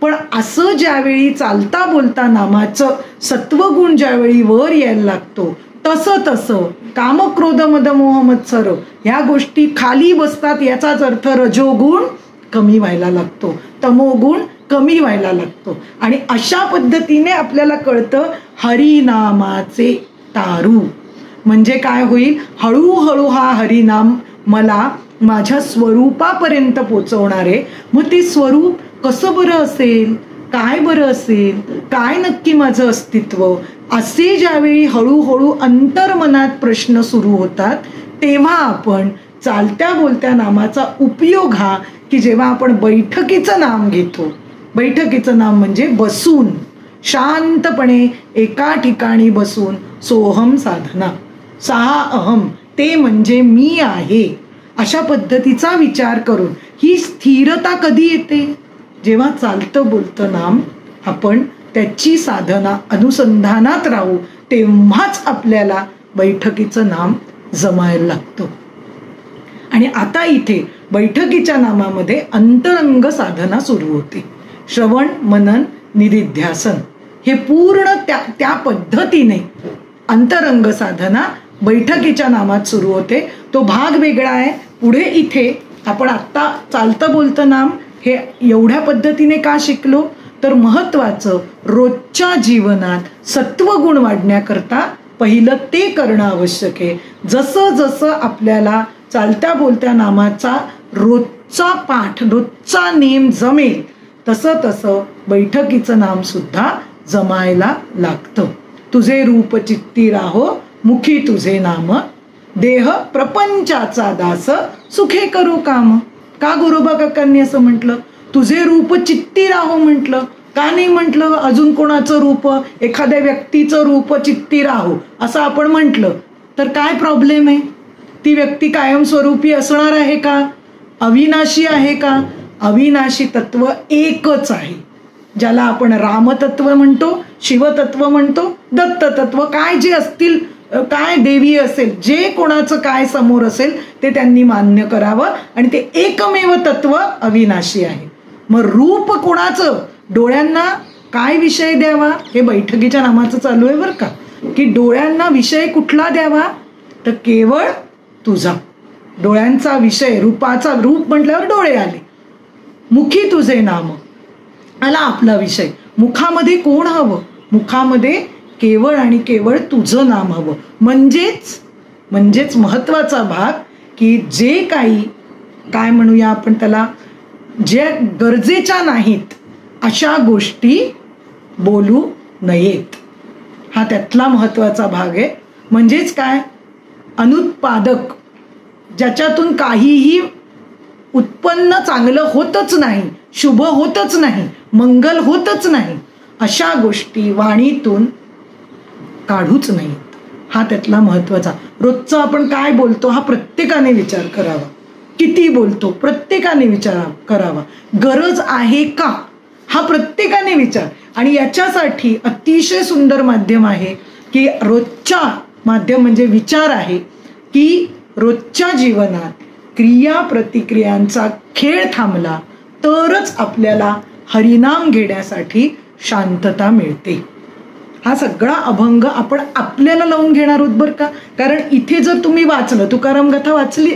पण असं ज्यावेळी चालता बोलता नामाचं सत्वगुण ज्यावेळी वर यायला लागतो तसं काम, क्रोध, मद, मोह, मत्सर ह्या गोष्टी खाली बसतात. याचाच अर्थ रजोगुण कमी व्हायला लागतो, तमोगुण कमी व्हायला लागतो. आणि अशा पद्धतीने आपल्याला कळतं हरिनामाचे तारू म्हणजे काय होईल, हळूहळू हा हरिनाम मला माझ्या स्वरूपापर्यंत पोचवणारे. मग ते स्वरूप कसं बरं असेल, काय बरं असेल, काय नक्की माझं अस्तित्व, असे ज्यावेळी हळूहळू अंतर्मनात प्रश्न सुरू होतात तेव्हा आपण चालत्या बोलत्या नामाचा उपयोग हा, की जेव्हा आपण बैठकीचं नाम घेतो, बैठकीचं नाम म्हणजे बसून शांतपणे एका ठिकाणी बसून सोहम साधना, सहा अहम ते म्हणजे मी आहे, अशा पद्धतीचा विचार करून ही स्थिरता कधी येते, जेव्हा चालतं बोलतं नाम आपण त्याची साधना अनुसंधानात राहू तेव्हाच आपल्याला बैठकीचं नाम जमायला लागतं. आणि आता इथे बैठकीच्या नामामध्ये अंतरंग साधना सुरू होते. श्रवण, मनन, निधिध्यासन हे पूर्ण त्या पद्धतीने अंतरंग साधना बैठकीच्या नामात सुरू होते. तो भाग वेगळा आहे. पुढे इथे आपण आत्ता चालतं बोलतं नाम हे एवढ्या पद्धतीने का शिकलो, तर महत्वाचं रोजच्या जीवनात सत्वगुण वाढण्याकरता पहिलं ते करणं आवश्यक आहे. जसं जसं आपल्याला चालत्या बोलत्या नामाचा रोजचा पाठ, रोजचा नेम जमेल तसं तसं बैठकीचं नाम सुद्धा जमायला लागतं. तुझे रूप चित्ती राहो मुखी तुझे नाम, देह प्रपंचाचा दास सुखे करू काम. का गोरोबा काकांनी असं म्हटलं, तुझे रूप चित्ती राहो म्हटलं, का नाही म्हटलं? अजून कोणाचं रूप, एखाद्या व्यक्तीचं रूप चित्ती राहो असं आपण म्हटलं तर काय प्रॉब्लेम आहे? ती व्यक्ती कायमस्वरूपी असणार आहे का? अविनाशी आहे का? अविनाशी तत्व एकच आहे, ज्याला आपण रामतत्व म्हणतो, शिवतत्व म्हणतो, दत्त तत्व, काय जे असतील, काय देवी असेल, जे कोणाचं काय समोर असेल ते त्यांनी मान्य करावं आणि ते एकमेव तत्व अविनाशी आहे. मग रूप कोणाचं? डोळ्यांना काय विषय द्यावा हे बैठकीच्या नामाचं चालू आहे बरं का, की डोळ्यांना विषय कुठला द्यावा? तर केवळ तुझा. डोळ्यांचा विषय, रूपाचा, रूप म्हटल्यावर डोळे आले. मुखी तुझे नाम आला आपला विषय. मुखामध्ये कोण हवं? मुखामध्ये केवळ आणि केवळ तुझं नाम हवं. म्हणजेच महत्वाचा भाग की जे काही काय म्हणूया आपण त्याला, जे गरजेच्या नाहीत अशा गोष्टी बोलू नयेत, हा त्यातला महत्वाचा भाग आहे. म्हणजेच काय? अनुत्पादक, ज्याच्यातून काहीही उत्पन्न चांगलं होतच नाही, शुभ होतच नाही, मंगल होतच नाही, अशा गोष्टी वाणीतून काढूच नाहीत, हा त्यातला महत्वाचा. रोजचं आपण काय बोलतो हा प्रत्येकाने विचार करावा. किती बोलतो प्रत्येकाने विचार करावा. गरज आहे का हा प्रत्येकाने विचार. आणि याच्यासाठी अतिशय सुंदर माध्यम आहे की रोजच्या माध्यम म्हणजे विचार आहे की रोजच्या जीवनात क्रिया प्रतिक्रियांचा खेळ थांबला तरच आपल्याला हरिनाम घेण्यासाठी शांतता मिळते. हा सगळा अभंग आपण आपल्याला लावून घेणार आहोत बरं का. कारण इथे जर तुम्ही वाचलं, तुकाराम गाथा वाचली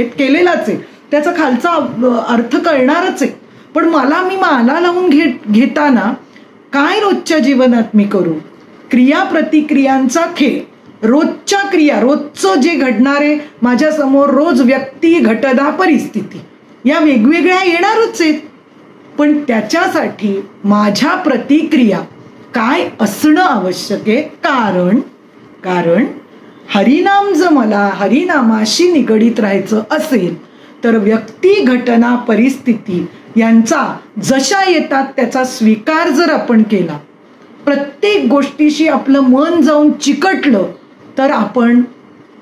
केलेलाच आहे, त्याचा खालचा अर्थ कळणारच आहे. पण मी माला लावून घेताना काय रोजच्या जीवनात मी करू? क्रिया प्रतिक्रियांचा खेळ, रोजच्या क्रिया, रोजचं जे घडणारे माझ्यासमोर रोज व्यक्ती, घटना, परिस्थिती या वेगवेगळ्या येणारच आहेत. पण त्याच्यासाठी माझ्या प्रतिक्रिया काय असणं आवश्यक आहे? कारण हरिनाम जर मला हरिनामाशी निगडीत राहायचं असेल तर व्यक्ती, घटना, परिस्थिती यांचा जशा येतात त्याचा स्वीकार जर आपण केला, प्रत्येक गोष्टीशी आपलं मन जाऊन चिकटलं तर आपण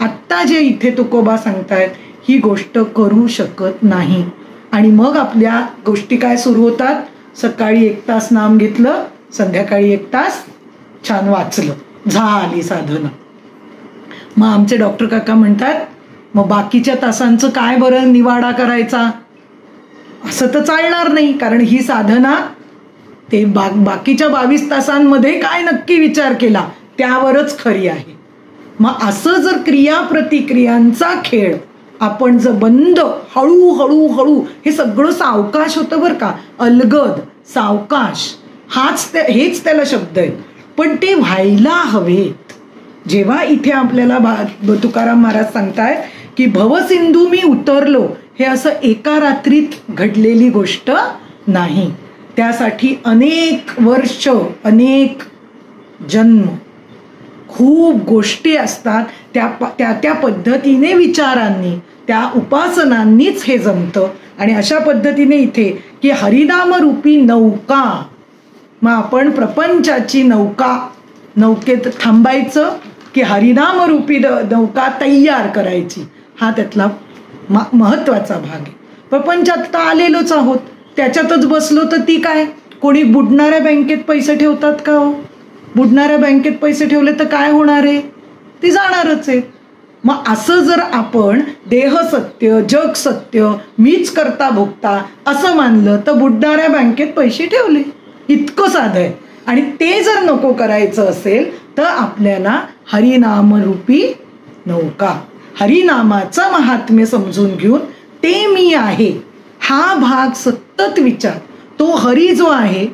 आत्ता जे इथे तुकोबा सांगतायत ही गोष्ट करू शकत नाही. आणि मग आपल्या गोष्टी काय सुरू होतात? सकाळी 1 तास नाम घेतलं, संध्याकाळी 1 तास छान वाचलं, झाली साधना. मग आमचे डॉक्टर काका म्हणतात मग बाकीच्या तासांचं काय बरं निवाडा करायचा? असं तर चालणार नाही, कारण ही साधना ते बाकीच्या 22 तासांमध्ये काय नक्की विचार केला त्यावरच खरी आहे. मग असं जर क्रिया प्रतिक्रियांचा खेळ आपण जर बंद, हळू हे सगळं सावकाश होतं बरं का, अलगद, सावकाश, हेच त्याला शब्द आहेत. पण ते व्हायला हवेत. जेव्हा इथे आपल्याला तुकाराम महाराज सांगतायत की भवसिंधू मी उतरलो, हे असं एका रात्रीत घडलेली गोष्ट नाही. त्यासाठी अनेक वर्ष, अनेक जन्म, खूप गोष्टी असतात. त्या पद्धतीने विचारांनी, त्या उपासनांनीच हे जमतं. आणि अशा पद्धतीने इथे की हरिनामरूपी नौका, मग आपण प्रपंचाची नौकेत थांबायचं की हरिनामरूपी नौका तयार करायची, हा त्यातला महत्वाचा भाग आहे. प्रपंचात तर आलेलोच आहोत, त्याच्यातच बसलो तर ती काय, कोणी बुडणाऱ्या बँकेत पैसे ठेवतात का हो? बुडणाऱ्या बँकेत पैसे ठेवले तर काय होणार आहे? ती जाणारच आहे. मग असं जर आपण देह सत्य, जग सत्य, मीच करता भोगता असं मानलं तर बुडणाऱ्या बँकेत पैसे ठेवले, इतकं साधं आहे. आणि ते जर नको करायचं असेल तर आपल्याला हरिनामरूपी नौका, हरिनामाचं महात्म्य समजून घेऊन ते मी आहे हा भाग सतत विचार. तो हरी जो आहे,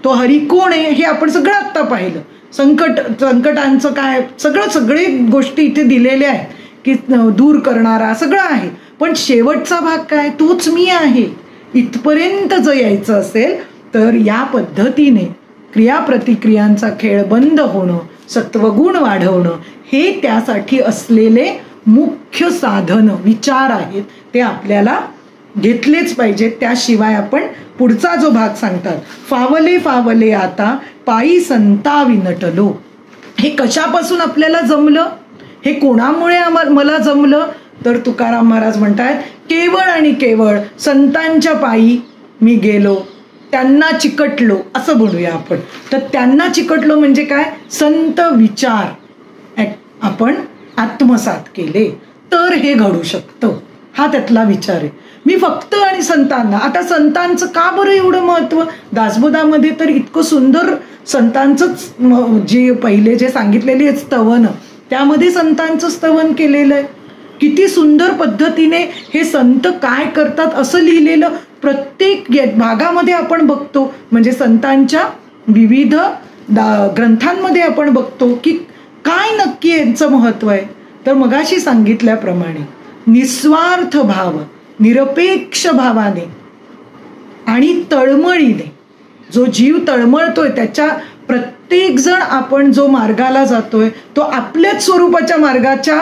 तो हरी कोण आहे हे आपण सगळं आत्ता पाहिलं. संकटांचं काय, सगळे गोष्टी इथे दिलेल्या आहेत की दूर करणारा सगळं आहे. पण शेवटचा भाग काय? तोच मी आहे. इथपर्यंत जर यायचं असेल तर या पद्धतीने क्रिया प्रतिक्रियांचा खेळ बंद होणं, सत्वगुण वाढवणं हे त्यासाठी असलेले मुख्य साधन, विचार आहेत, ते आपल्याला घेतलेच पाहिजे, त्याशिवाय आपण पुढचा जो भाग सांगतात, फावले फावले आता पायी संतावी नटलो. हे कशापासून आपल्याला जमलं, हे कोणामुळे मला जमलं, तर तुकाराम महाराज म्हणतात केवळ आणि केवळ संतांच्या पायी मी गेलो, त्यांना चिकटलो असं म्हणूया आपण. तर त्यांना चिकटलो म्हणजे काय, संत विचार आपण आत्मसात केले तर हे घडू शकतं, हा त्यातला विचार आहे. मी फक्त आणि संतांना, आता संतांचं का बरं एवढं महत्व, दासबोधामध्ये तर इतकं सुंदर संतांचंच जे पहिले जे सांगितलेली आहेत स्तवन, त्यामध्ये संतांचं स्तवन केलेलं आहे. किती सुंदर पद्धतीने हे संत काय करतात असं लिहिलेलं प्रत्येक भागामध्ये आपण बघतो. म्हणजे संतांच्या विविध ग्रंथांमध्ये आपण बघतो की काय नक्की यांचं महत्व आहे. तर मगाशी सांगितल्याप्रमाणे निस्वार्थ भाव, निरपेक्ष भावाने आणि तळमळीने, जो जीव तळमळतोय त्याच्या प्रत्येक जण आपण जो मार्गाला जातोय तो आपल्याच स्वरूपाच्या मार्गाच्या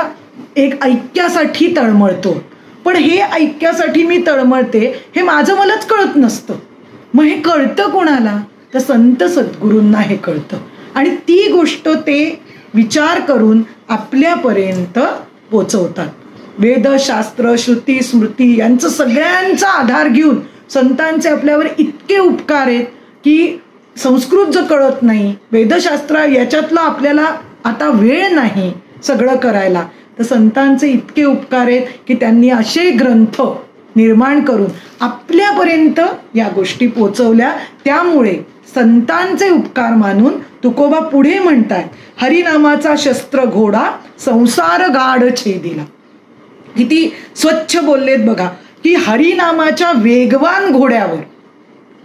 एक ऐक्यासाठी तळमळतो. पण हे ऐक्यासाठी मी तळमळते हे माझं मलाच कळत नसतं. मग हे कळतं कोणाला, तर संत सद्गुरूंना हे कळतं आणि ती गोष्ट ते विचार करून आपल्यापर्यंत पोचवतात. वेद, शास्त्र, श्रुती, स्मृती यांचं सगळ्यांचा आधार घेऊन संतांचे आपल्यावर इतके उपकार आहेत की संस्कृत जर कळत नाही, वेदशास्त्र याच्यातलं आपल्याला आता वेळ नाही सगळं करायला, तर संतांचे इतके उपकार आहेत की त्यांनी असे ग्रंथ निर्माण करून आपल्यापर्यंत या गोष्टी पोचवल्या. त्यामुळे संतांचे उपकार मानून तुकोबा पुढे म्हणतात, हरिनामाचा शस्त्र घोडा संसार गाढ छेदिला. किती स्वच्छ बोललेत बघा की हरिनामाच्या वेगवान घोड्यावर.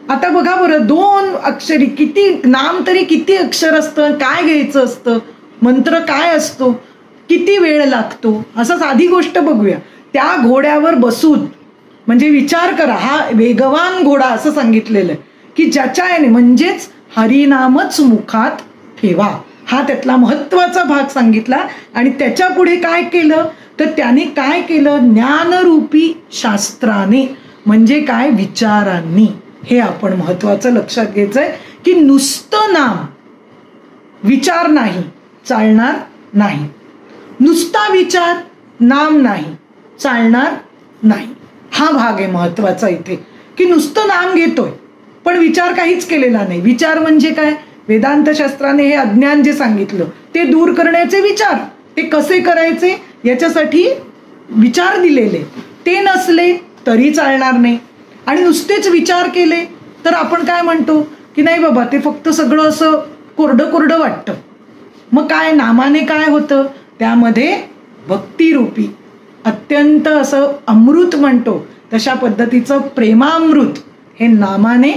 आता बघा बरं, 2 अक्षरी, किती नाम तरी किती अक्षर असतं, काय घ्यायचं असतं, मंत्र काय असतो, किती वेळ लागतो. असं साधी गोष्ट बघूया, त्या घोड्यावर बसून म्हणजे विचार करा, हा वेगवान घोडा असं सांगितलेलं आहे की ज्याच्या याने म्हणजेच हरिनामच मुखात ठेवा, हा त्यातला महत्वाचा भाग सांगितला. आणि त्याच्या पुढे काय केलं, तर त्याने काय केलं, ज्ञानरूपी शास्त्राने म्हणजे काय, विचारांनी. हे आपण महत्वाचं लक्षात घ्यायचंय की नुसतं नाम, विचार नाही चालणार नाही, नुसता विचार नाम नाही चालणार नाही. हा भाग आहे महत्वाचा इथे की नुसतं नाम घेतोय पण विचार काहीच केलेला नाही. विचार म्हणजे काय, वेदांत शास्त्राने हे अज्ञान जे सांगितलं ते दूर करण्याचे विचार, ते कसे करायचे याच्यासाठी विचार दिलेले, ते नसले तरी चालणार नाही. आणि नुसतेच विचार केले तर आपण काय म्हणतो की नाही बाबा ते फक्त सगळं असं कोरडं कोरडं वाटतं. मग काय, नामाने काय होतं, त्यामध्ये भक्तिरूपी अत्यंत असं अमृत म्हणतो तशा पद्धतीचं प्रेमामृत हे नामाने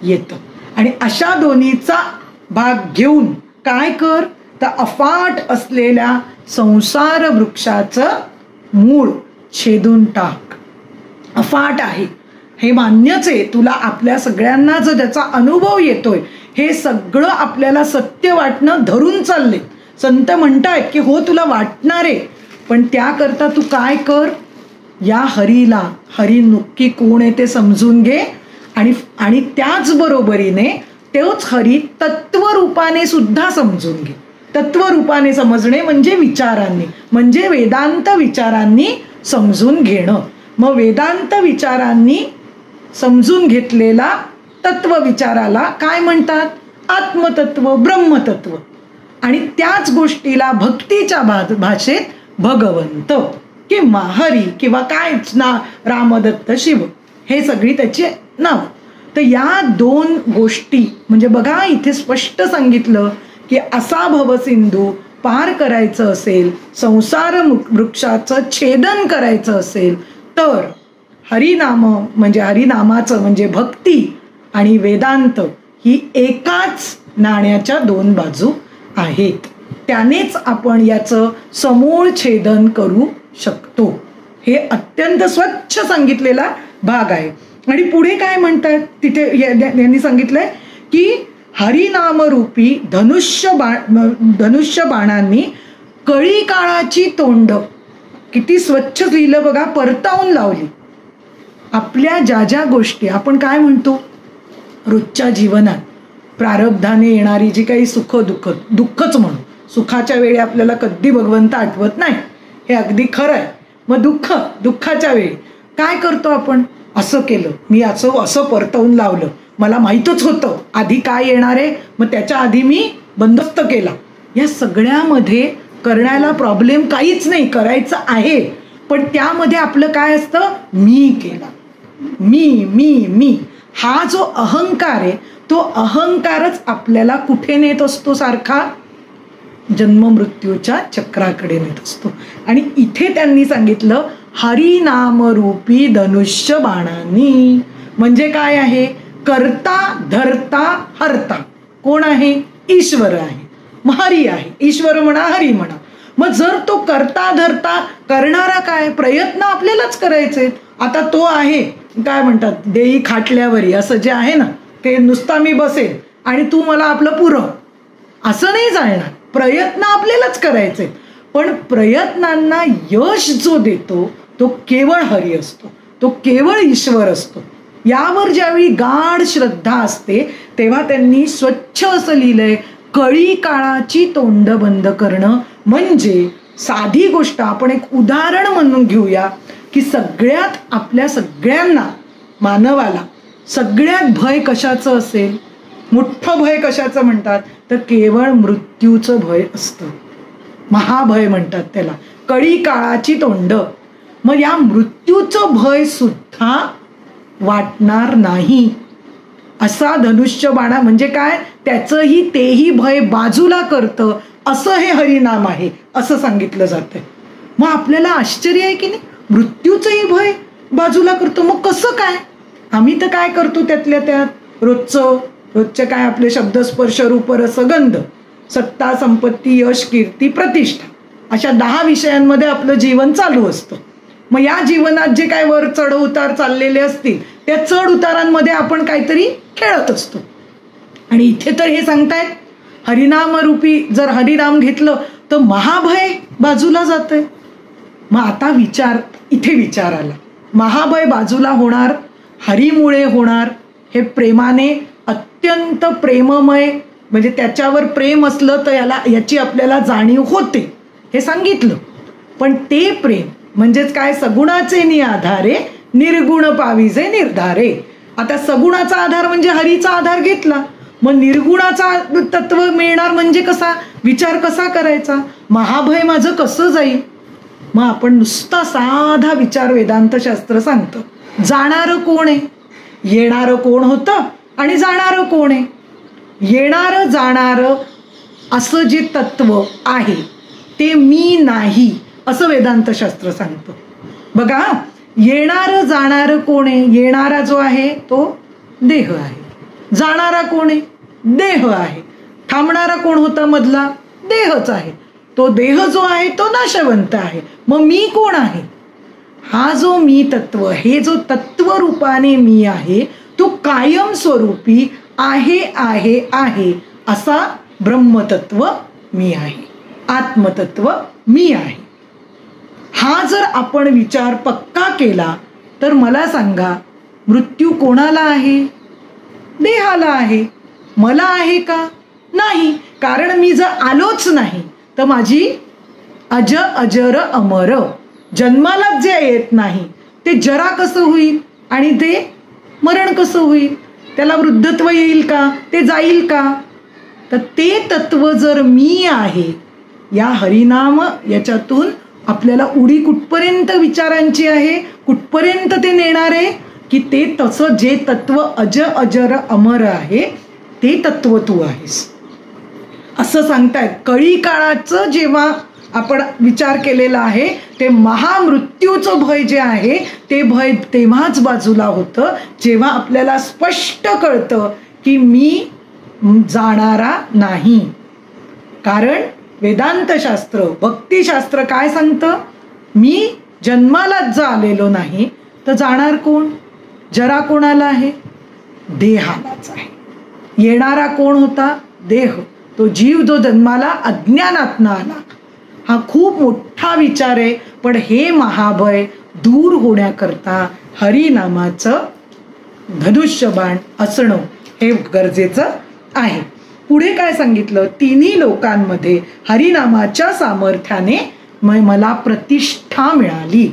येतं. आणि अशा दोन्हीचा भाग घेऊन काय कर, तर अफाट असलेल्या संसार वृक्षाचं मूळ छेदून टाक. अफाट आहे हे मान्यच आहे, तुला आपल्या सगळ्यांना जो त्याचा अनुभव येतोय हे सगळं आपल्याला सत्य वाटणं धरून चालले. संत म्हणतायत की हो तुला वाटणार आहे, पण त्याकरता तू काय कर, या हरीला, हरी नक्की कोण आहे ते समजून घे. आणि त्याचबरोबरीने तोच हरी तत्वरूपाने सुद्धा समजून घे. तत्वरूपाने समजणे म्हणजे विचारांनी, म्हणजे वेदांत विचारांनी समजून घेणं. मग वेदांत विचारांनी समजून घेतलेला तत्व विचाराला काय म्हणतात, आत्मतत्व, ब्रह्मतत्व. आणि त्याच गोष्टीला भक्तीच्या भाषेत भगवंत किंवा हरी किंवा काय ना रामदत्त शिव हे सगळी त्याची नाव. तर या 2 गोष्टी म्हणजे बघा इथे स्पष्ट सांगितलं की असा भवसिंधू पार करायचं असेल, संसार वृक्षाचं छेदन करायचं असेल तर हरिनाम म्हणजे हरिनामाचं म्हणजे भक्ती आणि वेदांत ही एकाच नाण्याच्या 2 बाजू आहेत. त्यानेच आपण याचं समूळ छेदन करू शकतो. हे अत्यंत स्वच्छ सांगितलेला भाग आहे. आणि पुढे काय म्हणतात तिथे यांनी सांगितलंय की हरिनामरूपी धनुष्य बाणांनी कळी काळाची तोंड, किती स्वच्छ लिहिलं बघा, परतावून लावली. आपल्या ज्या ज्या गोष्टी आपण काय म्हणतो रोजच्या जीवनात प्रारब्धाने येणारी जी काही दुःखच म्हणू, सुखाच्या वेळी आपल्याला कधी भगवंत आठवत नाही, हे अगदी खरं आहे. मग दुःखाच्या वेळी काय करतो आपण, असं केलं मी, असं परतवून लावलं, मला माहीतच होतं आधी काय येणार आहे, मग त्याच्या आधी मी बंदोबस्त केला. या सगळ्यामध्ये करण्याला प्रॉब्लेम काहीच नाही, करायचं आहे, पण त्यामध्ये आपलं काय असतं, मी केला, मी हा जो अहंकार आहे तो अहंकारच आपल्याला कुठे नेत असतो, सारखा जन्ममृत्यूच्या चक्राकडे नेत असतो. आणि इथे त्यांनी सांगितलं हरिनामरूपी धनुष्य बाणांनी. म्हणजे काय आहे, करता धरता हरता कोण आहे, ईश्वर आहे, हरी आहे, ईश्वर म्हणा हरी म्हणा. मग जर तो करता धरता करणारा काय, प्रयत्न आपल्यालाच करायचे. आता तो आहे काय म्हणतात देई खाटल्यावरी, असं जे आहे ना, ते नुसता मी बसेल आणि तू मला आपलं पुरव, असं नाही चालणार. प्रयत्न आपल्यालाच करायचे, पण प्रयत्नांना यश जो देतो तो केवळ हरी असतो, तो केवळ ईश्वर असतो. यावर ज्यावेळी गाढ श्रद्धा असते तेव्हा त्यांनी स्वच्छ असं लिहिलंय, कळी काळाची तोंड बंद करणं. म्हणजे साधी गोष्ट आपण एक उदाहरण म्हणून घेऊया की सगळ्यात आपल्या सगळ्यांना मानवाला सगळ्यात भय कशाचं असेल, मोठं भय कशाचं म्हणतात तर केवळ मृत्यूचं भय असतं, महाभय म्हणतात त्याला, कळी काळाची तोंड. मग या मृत्यूचं भय सुद्धा वाटणार नाही असा धनुष्य बाणा. म्हणजे काय, त्याचंही तेही भय बाजूला करतं असं हे हरिनाम आहे असं सांगितलं जातंय. मग आपल्याला आश्चर्य आहे की नाही, मृत्यूचंही भय बाजूला करतो. मग कसं काय, आम्ही तर काय करतो त्यातल्या त्यात रोजचे काय आपले शब्द स्पर्श रूप रस गंध, सत्ता संपत्ती यश कीर्ती प्रतिष्ठा, अशा 10 विषयांमध्ये आपलं जीवन चालू असतं. मग या जीवनात जे काय वर चढ उतार चाललेले असतील त्या चढ उतारांमध्ये आपण काहीतरी खेळत असतो. आणि इथे तर हे सांगतायत हरिनामरूपी जर हरिनाम घेतलं तर महाभय बाजूला जातंय. मग आता इथे विचार आला, महाभय बाजूला होणार, हरीमुळे होणार, हे प्रेमाने, अत्यंत प्रेममय, म्हणजे त्याच्यावर प्रेम असलं तर याची आपल्याला जाणीव होते हे सांगितलं. पण ते प्रेम म्हणजेच काय, सगुणाचे नि आधारे निर्गुण पाविजे निर्धारे. आता सगुणाचा आधार म्हणजे हरीचा आधार घेतला, मग निर्गुणाचा तत्व मिळणार म्हणजे कसा, विचार कसा करायचा, महाभय माझं कसं जाईल. मग आपण नुसता साधा विचार वेदांत शास्त्र सांगतं, जाणारं कोण आहे, येणारं कोण होतं आणि जाणारं कोण आहे. येणारं जाणारं असं जे तत्व आहे ते मी नाही असं वेदांत शास्त्र सांगतं. बघा, येणारं जाणारं कोण आहे, येणारा जो आहे तो देह आहे, जाणारा कोण आहे, देह आहे, थांबणारा कोण होता मधला, देहच आहे. तो देह जो आहे तो नाशवंत आहे. मग मी कोण आहे, हा जो मी तत्व, हे जो तत्व रूपाने मी आहे तो कायम स्वरूपी आहे आहे आहे असा ब्रह्मतत्व मी आहे, आत्मतत्व मी आहे. हा जर आपण विचार पक्का केला तर मला सांगा, मृत्यू कोणाला आहे, देहाला आहे. मला आहे का, नाही, कारण मी जर आलोच नाही तर माझी अज अजर अमर, जन्मालाच जे येत नाही ते जरा कसं होईल आणि ते मरण कसं होईल, त्याला वृद्धत्व येईल का, ते जाईल का. तर ते तत्व जर मी आहे, या हरिनाम याच्यातून आपल्याला उडी कुठपर्यंत विचारांची आहे, कुठपर्यंत ते नेणार आहे की ते तसं जे तत्व अज अजर अमर आहे ते तत्व तू आहेस असं सांगतायत. कळी काळाचं जेव्हा आपण विचार केलेला आहे ते महामृत्यूचं भय जे आहे ते भय तेव्हाच बाजूला होतं जेव्हा आपल्याला स्पष्ट कळतं की मी जाणारा नाही. कारण वेदांतशास्त्र, भक्तिशास्त्र काय सांगतं, मी जन्मालाच जर आलेलो नाही तर जाणार कोण, जरा कोणाला आहे, देहालाच आहे. येणारा कोण होता, देह, तो जीव जो जन्माला अज्ञानातनं आला. हा खूप मोठा विचार आहे, पण हे महाभय दूर होण्याकरता हरिनामाचं धनुष्यबाण असणं हे गरजेचं आहे. पुढे काय सांगितलं, तिन्ही लोकांमध्ये हरिनामाच्या सामर्थ्याने मला प्रतिष्ठा मिळाली.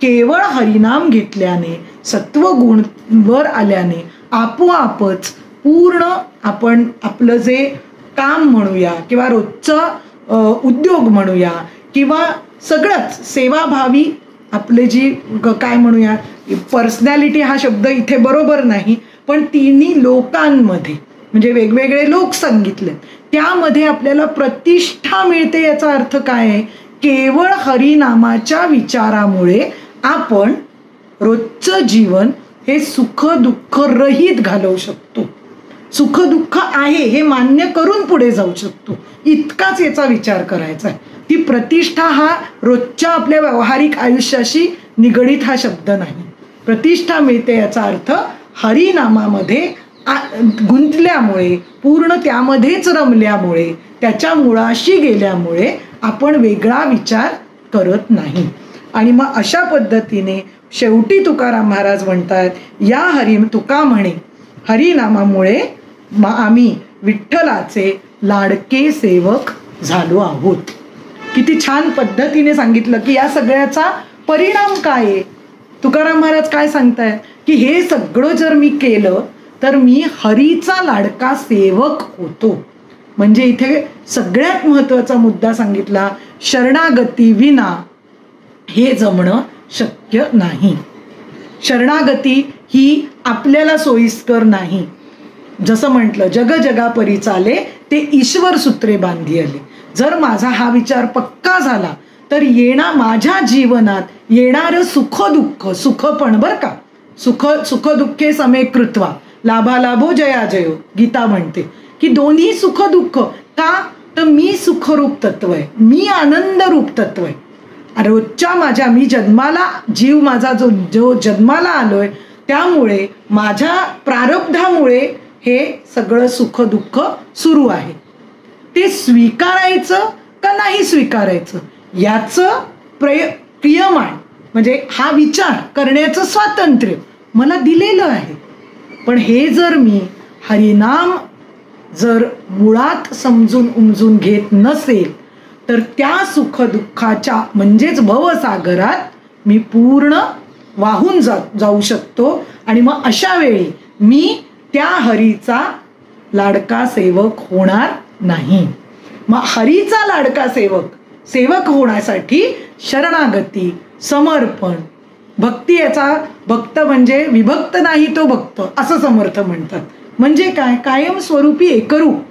केवळ हरिनाम घेतल्याने, सत्वगुण वर आल्याने आपोआपच पूर्ण आपण आपलं जे काम म्हणूया किंवा रोजचं उद्योग म्हणूया किंवा सगळंच सेवाभावी आपले जी काय म्हणूया, पर्सनॅलिटी हा शब्द इथे बरोबर नाही, पण तिन्ही लोकांमध्ये म्हणजे वेगवेगळे लोक सांगितले, त्यामध्ये आपल्याला प्रतिष्ठा मिळते. याचा अर्थ काय आहे, केवळ हरिनामाच्या विचारामुळे आपण रोजचं जीवन हे सुख दुःख रहित घालवू शकतो. सुख दुःख आहे हे मान्य करून पुढे जाऊ शकतो, इतकाच याचा विचार करायचा आहे. ती प्रतिष्ठा हा रोजच्या आपल्या व्यावहारिक आयुष्याशी निगडीत हा शब्द नाही. प्रतिष्ठा मिळते याचा अर्थ हरिनामामध्ये गुंतल्यामुळे, पूर्ण त्यामध्येच रमल्यामुळे, त्याच्या मुळाशी गेल्यामुळे आपण वेगळा विचार करत नाही. आणि मग अशा पद्धतीने शेवटी तुकाराम महाराज म्हणतात, या तुका म्हणे हरिनामामुळे आम्ही विठ्ठलाचे लाडके सेवक झालो आहोत. किती छान पद्धतीने सांगितलं की या सगळ्याचा परिणाम काय आहे. तुकाराम महाराज काय सांगतायत की हे सगळं जर मी केलं तर मी हरीचा लाडका सेवक होतो. म्हणजे इथे सगळ्यात महत्वाचा मुद्दा सांगितला, शरणागती विना हे जमणं शक्य नाही. शरणागती ही आपल्याला सोयीस्कर नाही. जसं म्हटलं, जग जगा परी चाले ते ईश्वर सूत्रे बांधी आले. जर माझा हा विचार पक्का झाला तर माझ्या जीवनात येणारं सुख दुःख, सुख पण बरं का, सुख दुःखे समे कृत्वा लाभालाभो जया जयो गीता म्हणते की दोन्ही सुख दुःख का, तर मी सुखरूप तत्व आहे, मी आनंद रूप तत्व आहे. रोजच्या मी जन्माला, जीव माझा जो जन्माला आलोय त्यामुळे माझ्या प्रारब्धामुळे हे सगळं सुख दुःख सुरू आहे. ते स्वीकारायचं का नाही स्वीकारायचं याचं क्रियमाण म्हणजे हा विचार करण्याचं स्वातंत्र्य मला दिलेलं आहे. पण हे जर मी हरिनाम जर मुळात समजून उमजून घेत नसेल तर त्या सुख दुःखाच्या म्हणजेच भवसागरात मी पूर्ण वाहून जाऊ शकतो. आणि मग अशा वेळी मी त्या हरीचा लाडका सेवक होणार नाही. मग हरीचा लाडका सेवक होण्यासाठी शरणागती, समर्पण, भक्ती, याचा भक्त म्हणजे विभक्त नाही तो भक्त असं समर्थ म्हणतात. म्हणजे काय, कायम स्वरूपी एकरूप.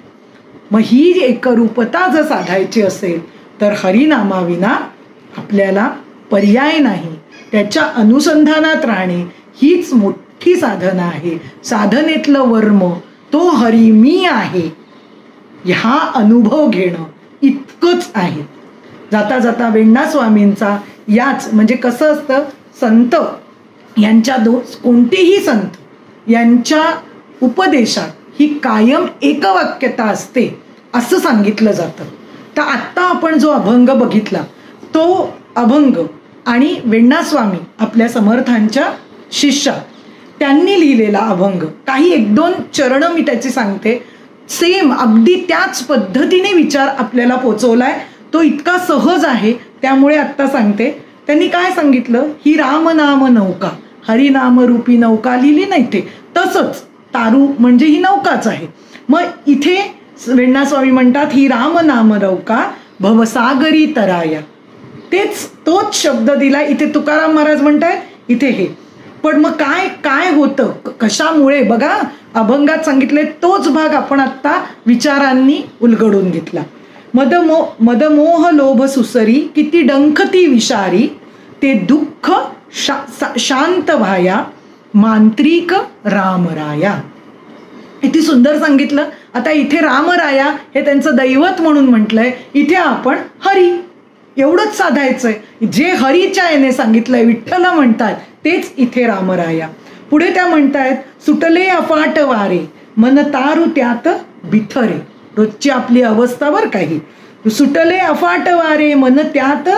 मग ही एकरूपता जर साधायची असेल तर हरिनामाविना आपल्याला पर्याय नाही. त्याच्या अनुसंधानात राहणे हीच मोठी साधना आहे. साधनेतलं वर्म तो हरी मी आहे हा अनुभव घेणं इतकंच आहे. जाता जाता वेण्णा स्वामींचा याच म्हणजे कसं असतं, संत यांच्या कोणतेही संत यांच्या उपदेशात ही कायम एकवाक्यता असते असं सांगितलं जातं. तर आत्ता आपण जो अभंग बघितला तो अभंग आणि वेण्णा स्वामी आपल्या समर्थांच्या शिष्या त्यांनी लिहिलेला अभंग, काही एक दोन चरणं मी त्याची सांगते. सेम अगदी त्याच पद्धतीने विचार आपल्याला पोचवलाय, तो इतका सहज आहे त्यामुळे आत्ता सांगते. त्यांनी काय सांगितलं, ही रामनाम नौका, हरिनाम रूपी नौका लिहिली नाही ते, तसंच तारू म्हणजे ही नौकाच आहे. मग इथे वेण्णा स्वामी म्हणतात ही रामनाम नौका भवसागरी तराया, तोच शब्द दिला इथे तुकाराम महाराज म्हणतायत इथे हे. पण मग काय होतं, कशामुळे बघा अभंगात सांगितले तोच भाग आपण आत्ता विचारांनी उलगडून घेतला. मदमोह लोभ सुसरी किती डंखती विषारी ते दुःख शांत व्हाया मांत्रिक रामराया. किती सुंदर सांगितलं. आता इथे रामराया हे त्यांचं दैवत म्हणून म्हटलंय, इथे आपण हरी एवढंच साधायचंय. जे हरीच्या याने सांगितलंय, विठ्ठल म्हणतात तेच इथे रामराया. पुढे त्या म्हणतायत सुटले अफाट वारे मन तारू त्यात बिथरे. रोजची आपली अवस्था बर काही, सुटले अफाट वारे मन त्यात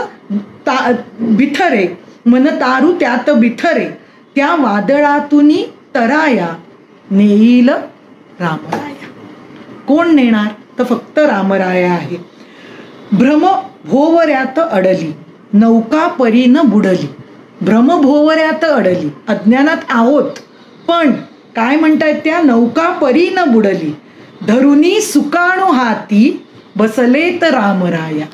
बिथरे मन तारू त्यात बिथरे, त्या वादळातुनी तराया, नेईल रामराया. कोण नेणार? तर फक्त रामराया आहे. भ्रम भोवऱ्यात अडली, नौका परीन बुडली. भ्रमभोवऱ्यात अडली, अज्ञानात आहोत, पण काय म्हणतायत त्या? नौका परीन बुडली, धरुनी सुकाणू हाती, बसलेत रामराया.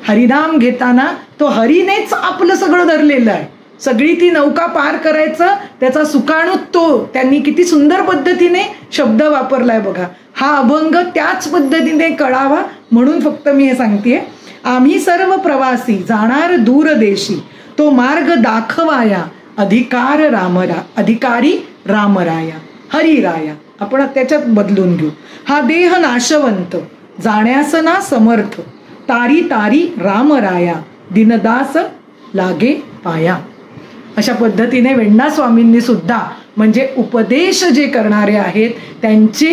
हरिनाम घेताना तो हरीनेच आपलं सगळं धरलेलं आहे. सगळी ती नौका पार करायचं त्याचा सुकाणू तो. त्यांनी किती सुंदर पद्धतीने शब्द वापरलाय बघा. हा अभंग त्याच पद्धतीने कळावा म्हणून फक्त मी हे सांगतेय. आम्ही सर्व प्रवासी जाणार दूरदेशी, तो मार्ग दाखवाया, अधिकारी रामराया, हरिराया. आपण त्याच्यात बदलून घेऊ. हा देह नाशवंत, जाण्यास ना समर्थ, तारी तारी रामराया, दिनदास लागे पाया. अशा पद्धतीने वेण्णा स्वामींनी सुद्धा म्हणजे उपदेश जे करणारे आहेत त्यांचे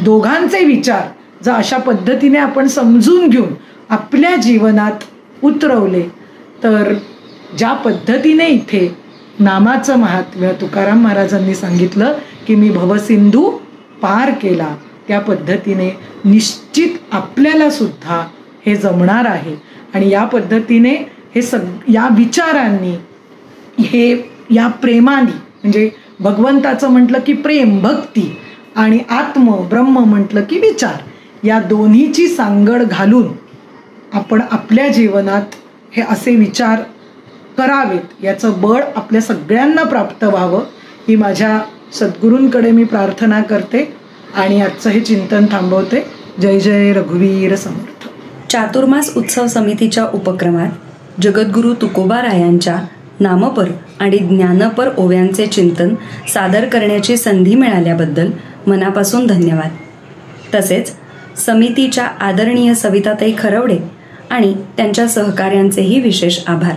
दोघांचे विचार जर अशा पद्धतीने आपण समजून घेऊन आपल्या जीवनात उतरवले तर ज्या पद्धतीने इथे नामाचं महात्म्य तुकाराम महाराजांनी सांगितलं की मी भवसिंधू पार केला, त्या पद्धतीने निश्चित आपल्याला सुद्धा हे जमणार आहे. आणि या पद्धतीने हे या विचारांनी हे या प्रेमाने म्हणजे भगवंताचं म्हटलं की प्रेम भक्ती आणि ब्रह्म म्हटलं की विचार, या दोन्हीची सांगड घालून आपण आपल्या जीवनात हे असे विचार करावेत याचं बळ आपल्या सगळ्यांना प्राप्त व्हावं ही माझ्या सद्गुरूंकडे मी प्रार्थना करते आणि आजचं हे चिंतन थांबवते. जय जय रघुवीर समर्थ. चातुर्मास उत्सव समितीच्या उपक्रमात जगद्गुरू तुकोबारायांच्या नामपर आणि ज्ञानपर ओव्यांचे चिंतन सादर करण्याची संधी मिळाल्याबद्दल मनापासून धन्यवाद. तसेच समितीच्या आदरणीय सविताताई खरवडे आणि त्यांच्या सहकाऱ्यांचेही विशेष आभार.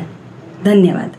धन्यवाद.